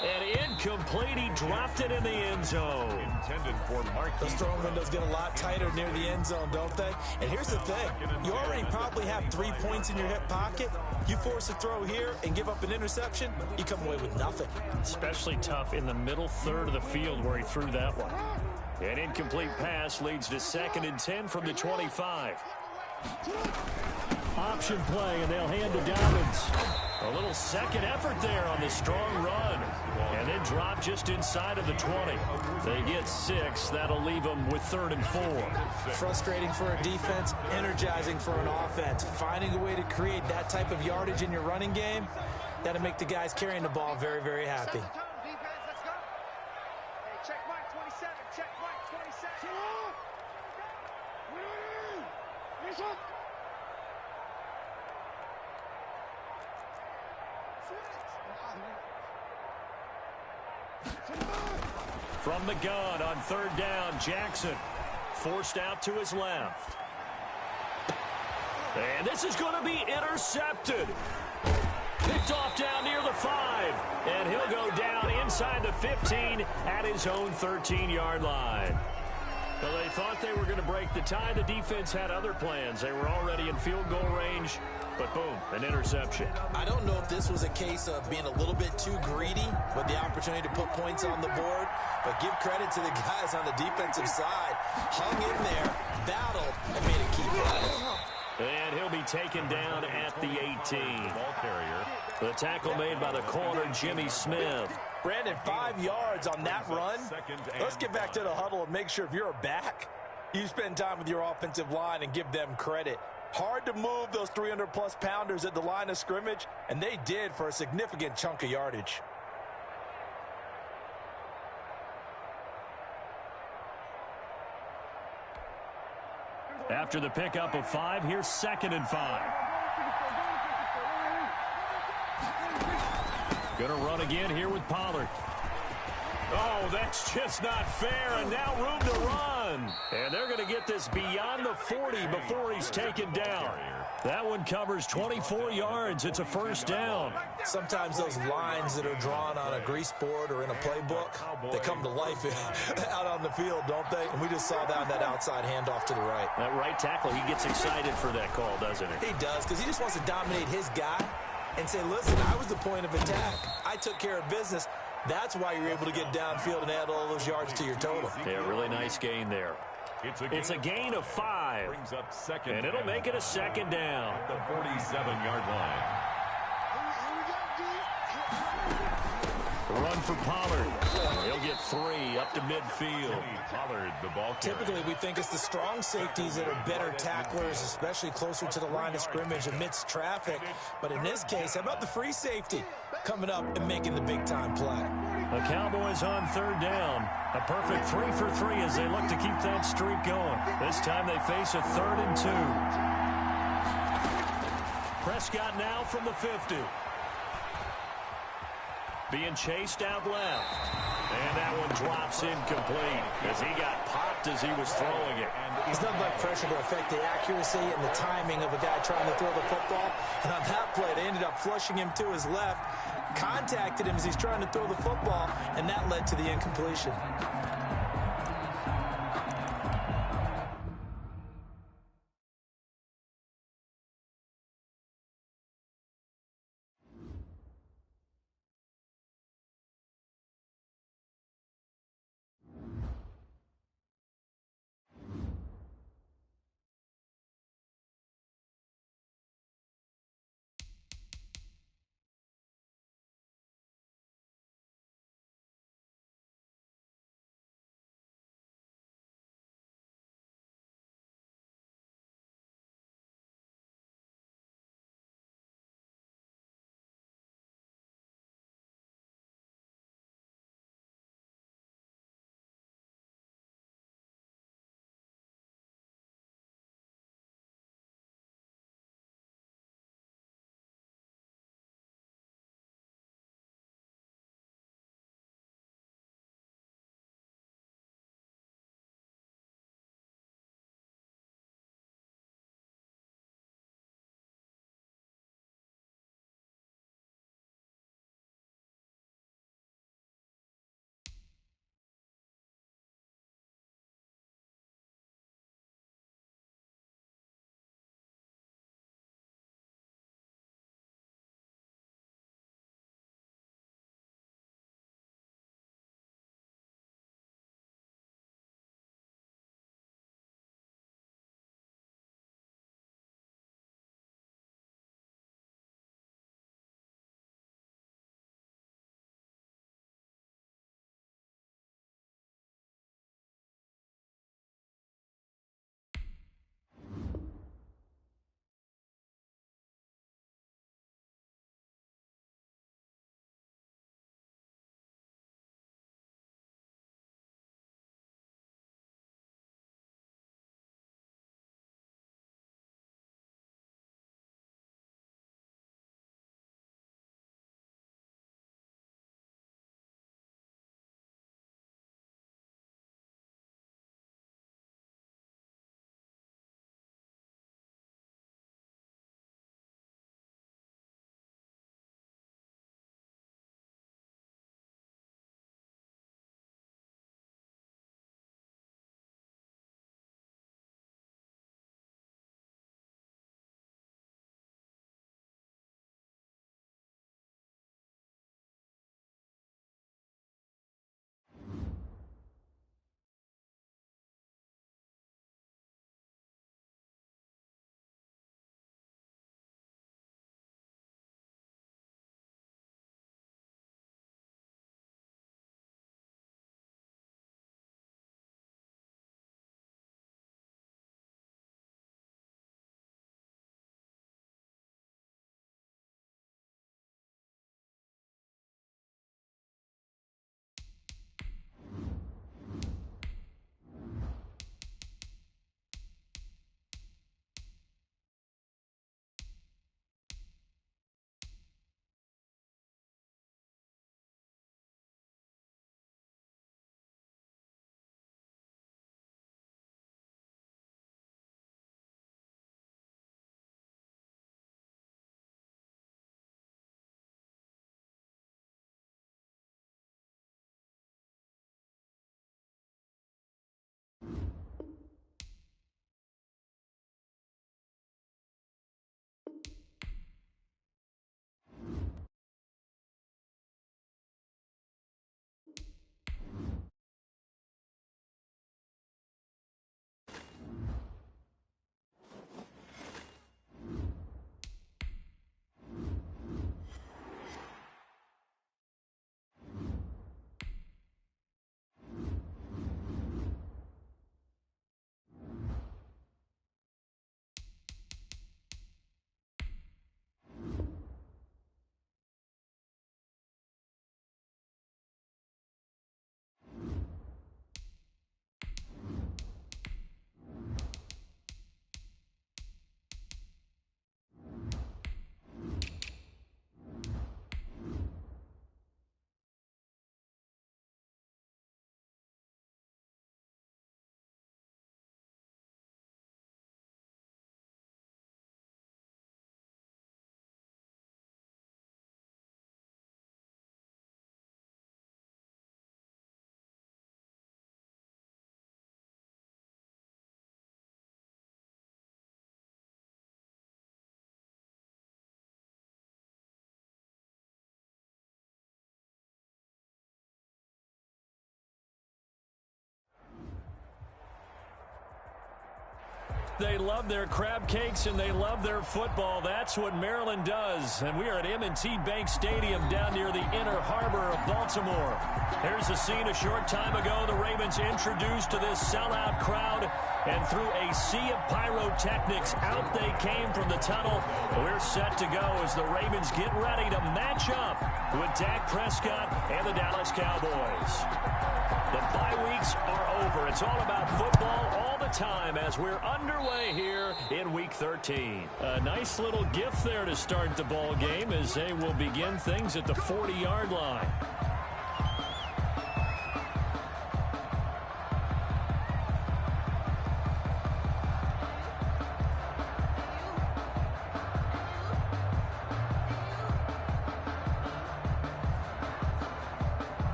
And incomplete. He dropped it in the end zone. Intended for Marquise. Those throwing windows get a lot tighter near the end zone, don't they? And here's the thing. You already probably have 3 points in your hip pocket. You force a throw here and give up an interception, you come away with nothing. Especially tough in the middle third of the field where he threw that one. An incomplete pass leads to 2nd and 10 from the 25. Option play, and they'll hand to Dobbins. A little second effort there on the strong run. And then drop just inside of the 20. They get 6. That'll leave them with 3rd and 4. Frustrating for a defense, energizing for an offense. Finding a way to create that type of yardage in your running game, that'll make the guys carrying the ball very, very happy. From the gun on 3rd down, Jackson forced out to his left. And this is going to be intercepted. Picked off down near the 5. And he'll go down inside the 15 at his own 13-yard line. Well, they thought they were going to break the tie. The defense had other plans. They were already in field goal range, but boom, an interception. I don't know if this was a case of being a little bit too greedy with the opportunity to put points on the board, but give credit to the guys on the defensive side. Hung in there, battled, and made a key play. And he'll be taken down at the 18. Ball carrier. The tackle made by the corner, Jimmy Smith. Brandon, 5 yards on that run. Let's get back to the huddle and make sure if you're a back, you spend time with your offensive line and give them credit. Hard to move those 300-plus pounders at the line of scrimmage, and they did for a significant chunk of yardage. After the pickup of 5, here's 2nd and 5. Going to run again here with Pollard. Oh, that's just not fair, and now room to run. And they're going to get this beyond the 40 before he's taken down. That one covers 24 yards. It's a first down. Sometimes those lines that are drawn on a grease board or in a playbook, they come to life out on the field, don't they? And we just saw that on that outside handoff to the right. That right tackle, he gets excited for that call, doesn't he? He does, because he just wants to dominate his guy and say, listen, I was the point of attack. I took care of business. That's why you're able to get downfield and add all those yards to your total. Yeah, really nice gain there. It's a gain of 5. Brings up 2nd and it'll make it a 2nd down. At the 47-yard line. Run for Pollard. He'll get 3 up to midfield. Pollard, the ball carrier. Typically, we think it's the strong safeties that are better tacklers, especially closer to the line of scrimmage amidst traffic. But in this case, how about the free safety coming up and making the big-time play? The Cowboys on 3rd down. A perfect 3 for 3 as they look to keep that streak going. This time they face a 3rd and 2. Prescott now from the 50. Being chased out left. And that one drops incomplete as he got popped as he was throwing it. There's nothing like pressure to affect the accuracy and the timing of a guy trying to throw the football. And on that play, they ended up flushing him to his left, contacted him as he's trying to throw the football, and that led to the incompletion. they love their crab cakes, and they love their football. That's what Maryland does. And we are at M&T Bank Stadium down near the Inner Harbor of Baltimore. Here's a scene a short time ago. The Ravens introduced to this sellout crowd, and through a sea of pyrotechnics, out they came from the tunnel. We're set to go as the Ravens get ready to match up with Dak Prescott and the Dallas Cowboys. The bye weeks are over. It's all about football all the time as we're underway here in Week 13. A nice little gift there to start the ball game as they will begin things at the 40-yard line.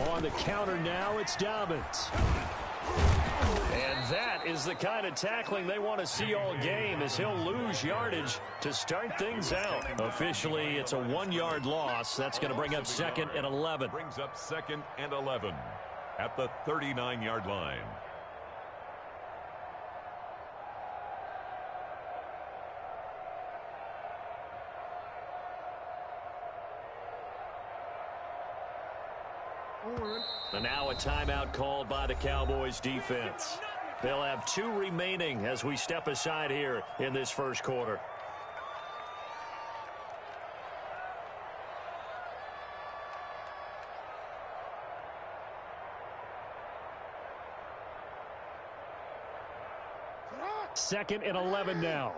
On the counter now, it's Dobbins. And that is the kind of tackling they want to see all game, as he'll lose yardage to start things out. Officially, it's a 1-yard loss. That's going to bring up 2nd and 11. Brings up 2nd and 11 at the 39-yard line. And now a timeout called by the Cowboys defense. They'll have 2 remaining as we step aside here in this first quarter. Second and 11 now.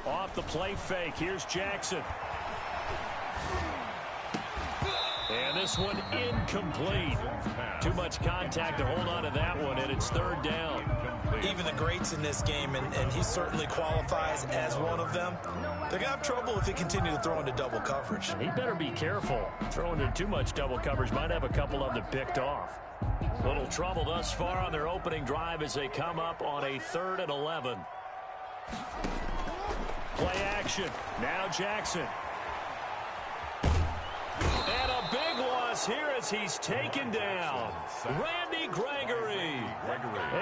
Off the play fake. Here's Jackson. And this one incomplete. Too much contact to hold on to that one, and it's 3rd down. Even the greats in this game, and he certainly qualifies as one of them, they're going to have trouble if they continue to throw into double coverage. He better be careful. Throwing into too much double coverage might have a couple of them picked off. Little trouble thus far on their opening drive as they come up on a 3rd and 11. Play action. Now Jackson. And a big loss here as he's taken down. Randy Gregory.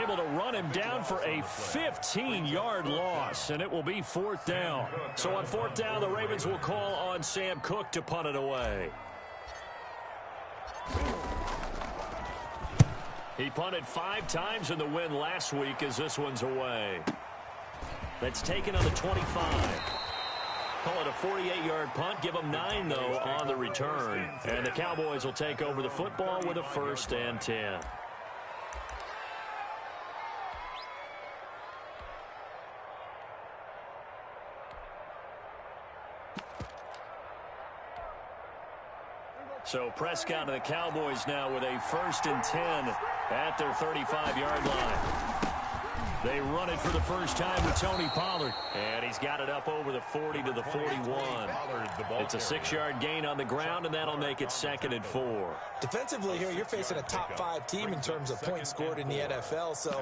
Able to run him down for a 15-yard loss, and it will be 4th down. So on 4th down, the Ravens will call on Sam Cook to punt it away. He punted 5 times in the win last week as this one's away. That's taken on the 25. Call it a 48-yard punt. Give them 9, though, on the return. And the Cowboys will take over the football with a 1st and 10. So Prescott and the Cowboys now with a 1st and 10 at their 35-yard line. They run it for the first time with Tony Pollard. And he's got it up over the 40 to the 41. It's a 6-yard gain on the ground, and that'll make it 2nd and 4. Defensively here, you're facing a top-5 team in terms of points scored in the NFL. So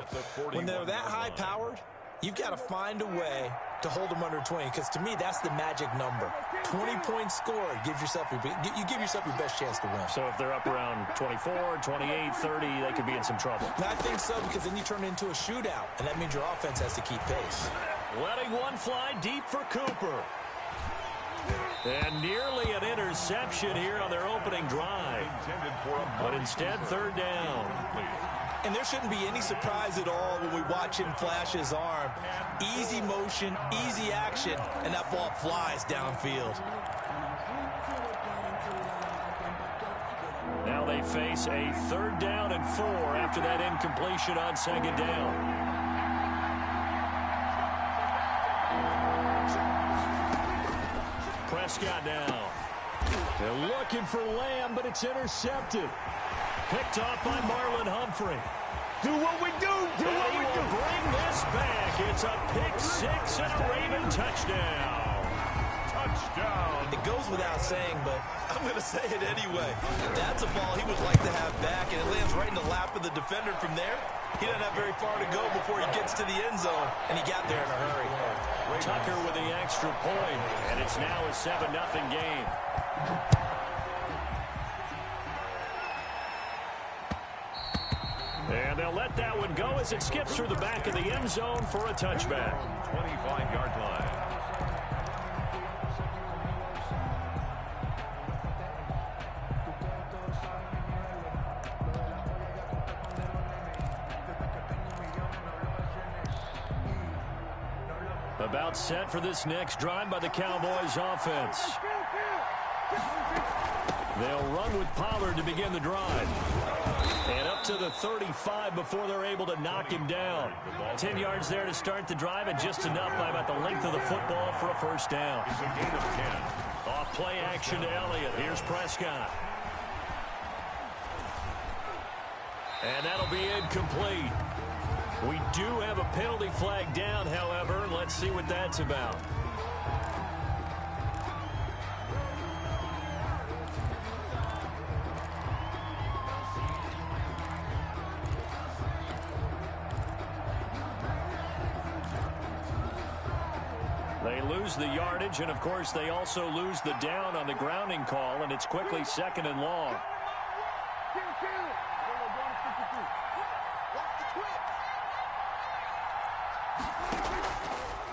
when they're that high-powered, you've got to find a way to hold them under 20, because to me, that's the magic number. 20 points scored gives yourself your best chance to win. So if they're up around 24, 28, 30, they could be in some trouble. I think so, because then you turn it into a shootout, and that means your offense has to keep pace. Letting one fly deep for Cooper. And nearly an interception here on their opening drive. But instead, 3rd down. And there shouldn't be any surprise at all when we watch him flash his arm. Easy motion, easy action, and that ball flies downfield. Now they face a 3rd down and 4 after that incompletion on 2nd down. Prescott now. They're looking for Lamb, but it's intercepted. Picked off by Marlon Humphrey. Do what we do. Do what we do. Bring this back. It's a pick 6 and a Raven touchdown. Touchdown. down. It goes without saying, but I'm going to say it anyway. That's a ball he would like to have back, and it lands right in the lap of the defender from there. He doesn't have very far to go before he gets to the end zone, and he got there in a hurry. Tucker with the extra point, and it's now a 7-0 game. And they'll let that one go as it skips through the back of the end zone for a touchback. 25-yard line. About set for this next drive by the Cowboys offense. They'll run with Pollard to begin the drive. And up to the 35 before they're able to knock him down. 10 yards there to start the drive, and just enough by about the length of the football for a first down. It's a gain of 10. Off play action to Elliott. Here's Prescott. And that'll be incomplete. We do have a penalty flag down, however. Let's see what that's about. They lose the yardage, and of course they also lose the down on the grounding call, and it's quickly 2nd and long.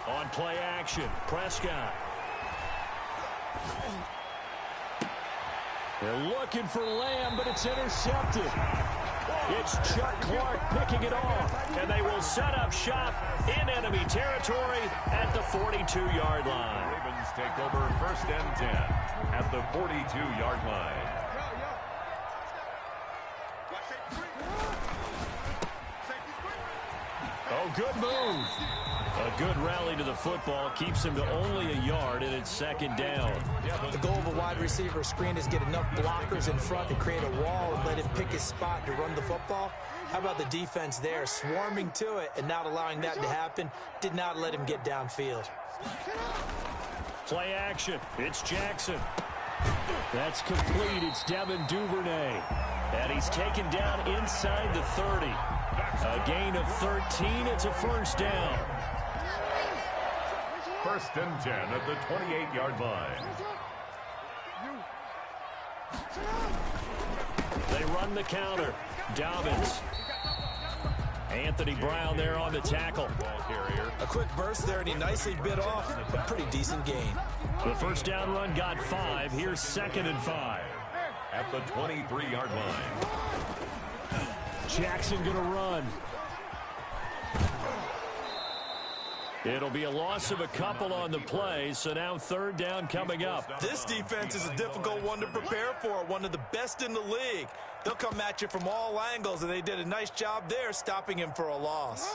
On play action, Prescott. They're looking for Lamb, but it's intercepted. It's Chuck Clark picking it off, and they will set up shop in enemy territory at the 42-yard line. Ravens take over 1st and 10 at the 42-yard line. Oh, good move. A good rally to the football keeps him to only a yard, and it's 2nd down. The goal of a wide receiver screen is get enough blockers in front to create a wall and let him pick his spot to run the football. How about the defense there, swarming to it and not allowing that to happen? Did not let him get downfield. Play action. It's Jackson. That's complete. It's Devin Duvernay. And he's taken down inside the 30. A gain of 13. It's a first down. 1st and 10 at the 28-yard line. They run the counter. Dobbins. Anthony Brown there on the tackle. A quick burst there, and he nicely bit off a pretty decent gain. The first down run got 5. Here's 2nd and 5. At the 23-yard line. Jackson going to run. It'll be a loss of a couple on the play, so now 3rd down coming up. This defense is a difficult one to prepare for, one of the best in the league. They'll come at you from all angles, and they did a nice job there stopping him for a loss.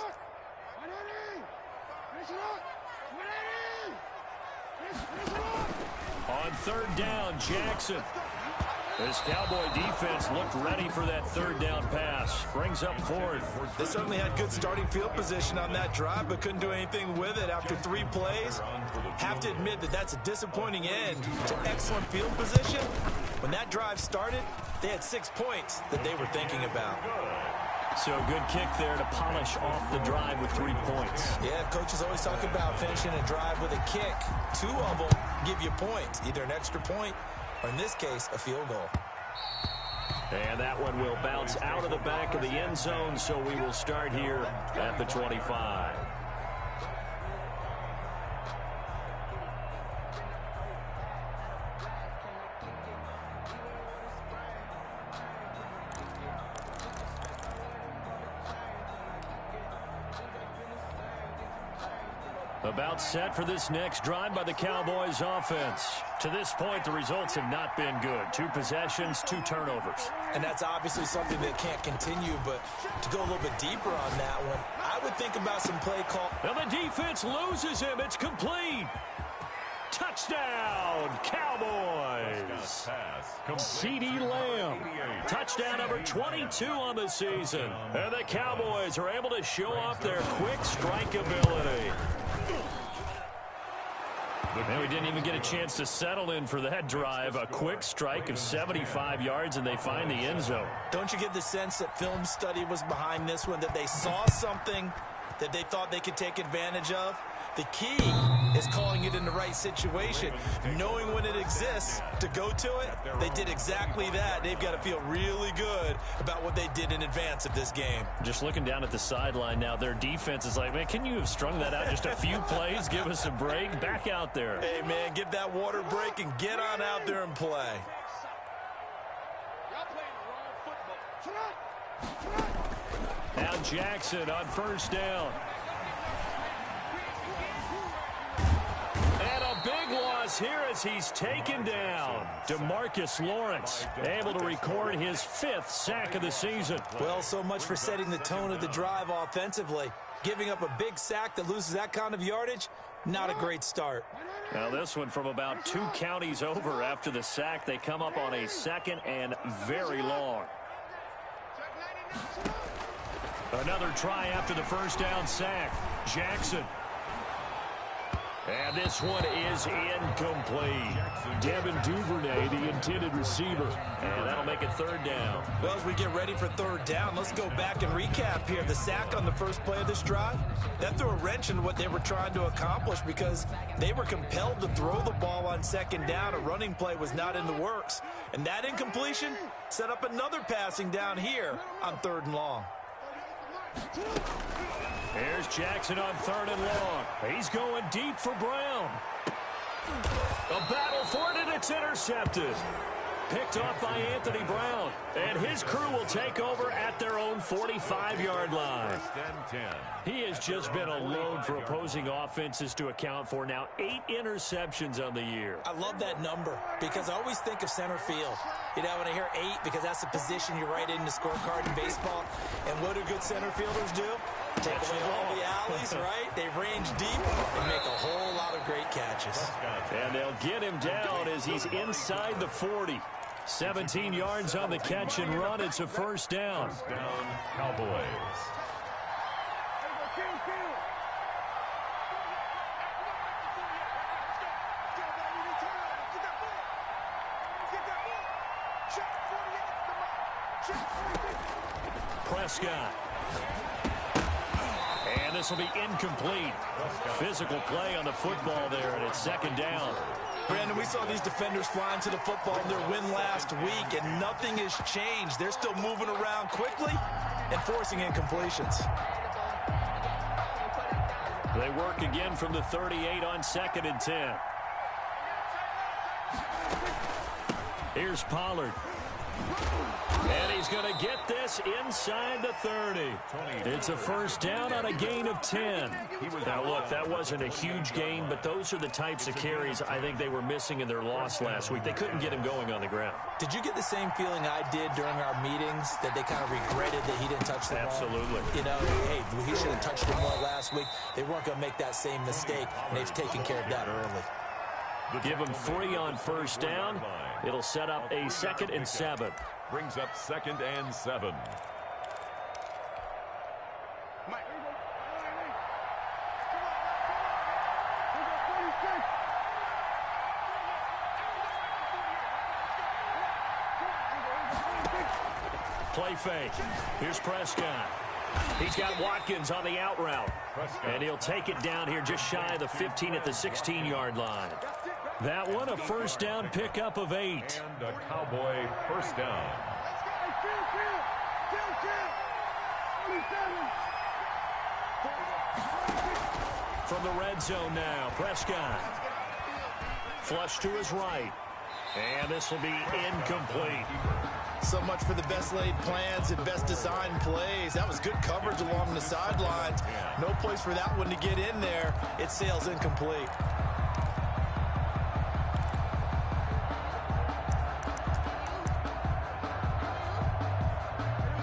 On 3rd down, Jackson. This Cowboy defense looked ready for that 3rd down pass. Brings up 4th. They certainly had good starting field position on that drive, but couldn't do anything with it after 3 plays. Have to admit that that's a disappointing end to excellent field position. When that drive started, they had 6 points that they were thinking about. So a good kick there to polish off the drive with 3 points. Yeah, coaches always talk about finishing a drive with a kick. 2 of them give you points, either an extra point or in this case, a field goal. And that one will bounce out of the back of the end zone, so we will start here at the 25. About set for this next drive by the Cowboys offense. To this point, the results have not been good. 2 possessions, 2 turnovers. And that's obviously something that can't continue, but to go a little bit deeper on that one, I would think about some play call. Now the defense loses him. It's complete. Touchdown, Cowboys. CeeDee Lamb. Touchdown number 22 on the season. And the Cowboys are able to show off their quick strike ability. And we didn't even get a chance to settle in for that drive. A quick strike of 75 yards, and they find the end zone. Don't you get the sense that film study was behind this one, that they saw something that they thought they could take advantage of? The key is calling it in the right situation, knowing when it exists to go to it. They did exactly that. They've got to feel really good about what they did in advance of this game. Just looking down at the sideline now, their defense is like, man, can you have strung that out just a few plays? Give us a break. Back out there. Hey, man, give that water break and get on out there and play. Now Jackson on first down. And a big loss here as he's taken down. DeMarcus Lawrence able to record his 5th sack of the season. Well, so much for setting the tone of the drive offensively. Giving up a big sack that loses that kind of yardage, not a great start. Now this one from about 2 counties over after the sack. They come up on a 2nd and very long. Another try after the first down sack. Jackson. And this one is incomplete. Devin Duvernay, the intended receiver. And that'll make it 3rd down. Well, as we get ready for 3rd down, let's go back and recap here. The sack on the first play of this drive, that threw a wrench in what they were trying to accomplish because they were compelled to throw the ball on 2nd down. A running play was not in the works. And that incompletion set up another passing down here on 3rd and long. Here's Jackson on 3rd and long. He's going deep for Brown. A battle for it, and it's intercepted. Picked off by Anthony Brown. And his crew will take over at their own 45-yard line. He has just been a load for opposing offenses to account for. Now 8 interceptions on the year. I love that number because I always think of center field. You know, when I hear 8, because that's the position you write in the scorecard in baseball. And what do good center fielders do? Take away all the alleys, right? They range deep and make a whole lot of great catches. And they'll get him down as he's inside the 40. 17 yards on the catch and run. It's a 1st down. First down, Cowboys. Prescott. And this will be incomplete. Physical play on the football there, and it's 2nd down. Brandon, we saw these defenders flying to the football in their win last week, and nothing has changed. They're still moving around quickly and forcing incompletions. They work again from the 38 on 2nd and 10. Here's Pollard. And he's going to get this inside the 30. It's a 1st down on a gain of 10. Now, look, that wasn't a huge gain, but those are the types of carries I think they were missing in their loss last week. They couldn't get him going on the ground. Did you get the same feeling I did during our meetings, that they kind of regretted that he didn't touch the ball? Absolutely. You know, hey, he should have touched it more last week. They weren't going to make that same mistake, and they've taken care of that early. Give him 3 on 1st down. It'll set up a 2nd and 7. Brings up 2nd and 7. Play fake. Here's Prescott. He's got Watkins on the out route. And he'll take it down here just shy of the 15 at the 16-yard line. That one, a 1st down pickup of 8. And a Cowboy 1st down. From the red zone now, Prescott. Flush to his right. And this will be incomplete. So much for the best laid plans and best designed plays. That was good coverage along the sidelines. No place for that one to get in there. It sails incomplete.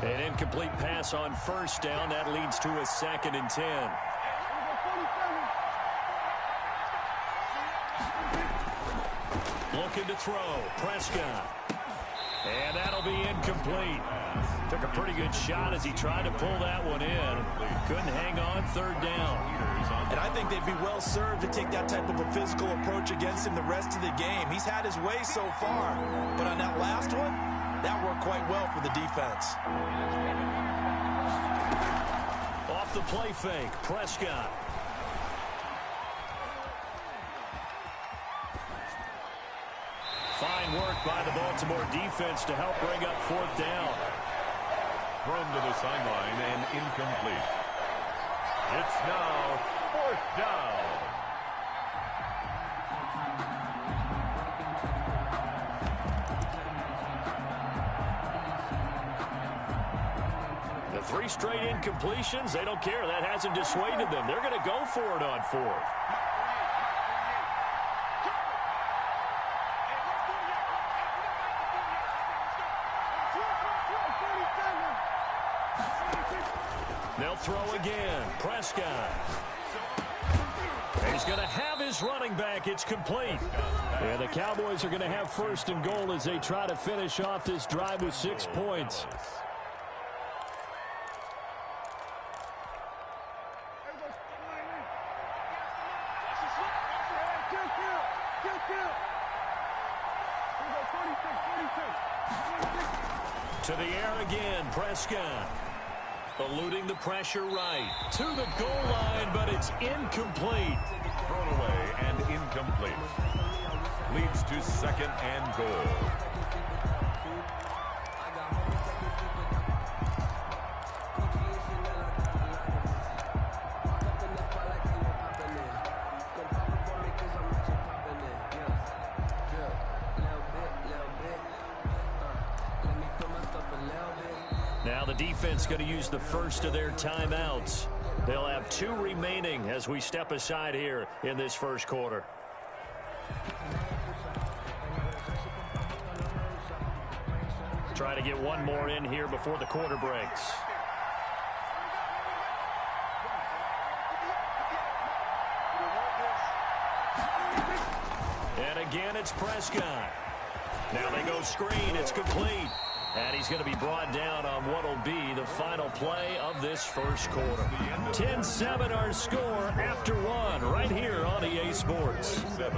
An incomplete pass on 1st down. That leads to a 2nd and 10. Looking to throw. Prescott. And that'll be incomplete. Took a pretty good shot as he tried to pull that one in. Couldn't hang on third down. And I think they'd be well served to take that type of a physical approach against him the rest of the game. He's had his way so far, but on that last one, that worked quite well for the defense. Off the play fake, Prescott. Fine work by the Baltimore defense to help bring up fourth down. Thrown to the sideline and incomplete. It's now fourth down. The 3 straight incompletions, they don't care. That hasn't dissuaded them. They're going to go for it on fourth. They'll throw again. Prescott. He's going to have his running back. It's complete. And the Cowboys are going to have first and goal as they try to finish off this drive with 6 points. To the air again, Prescott. Eluding the pressure right. To the goal line, but it's incomplete. Thrown away and incomplete. Leads to second and goal. Now the defense going to use the first of their timeouts. They'll have 2 remaining as we step aside here in this first quarter. Try to get one more in here before the quarter breaks. And again, it's Prescott. Now they go screen. It's complete. And he's going to be brought down on what will be the final play of this first quarter. 10-7 our score after 1 right here on EA Sports. 7.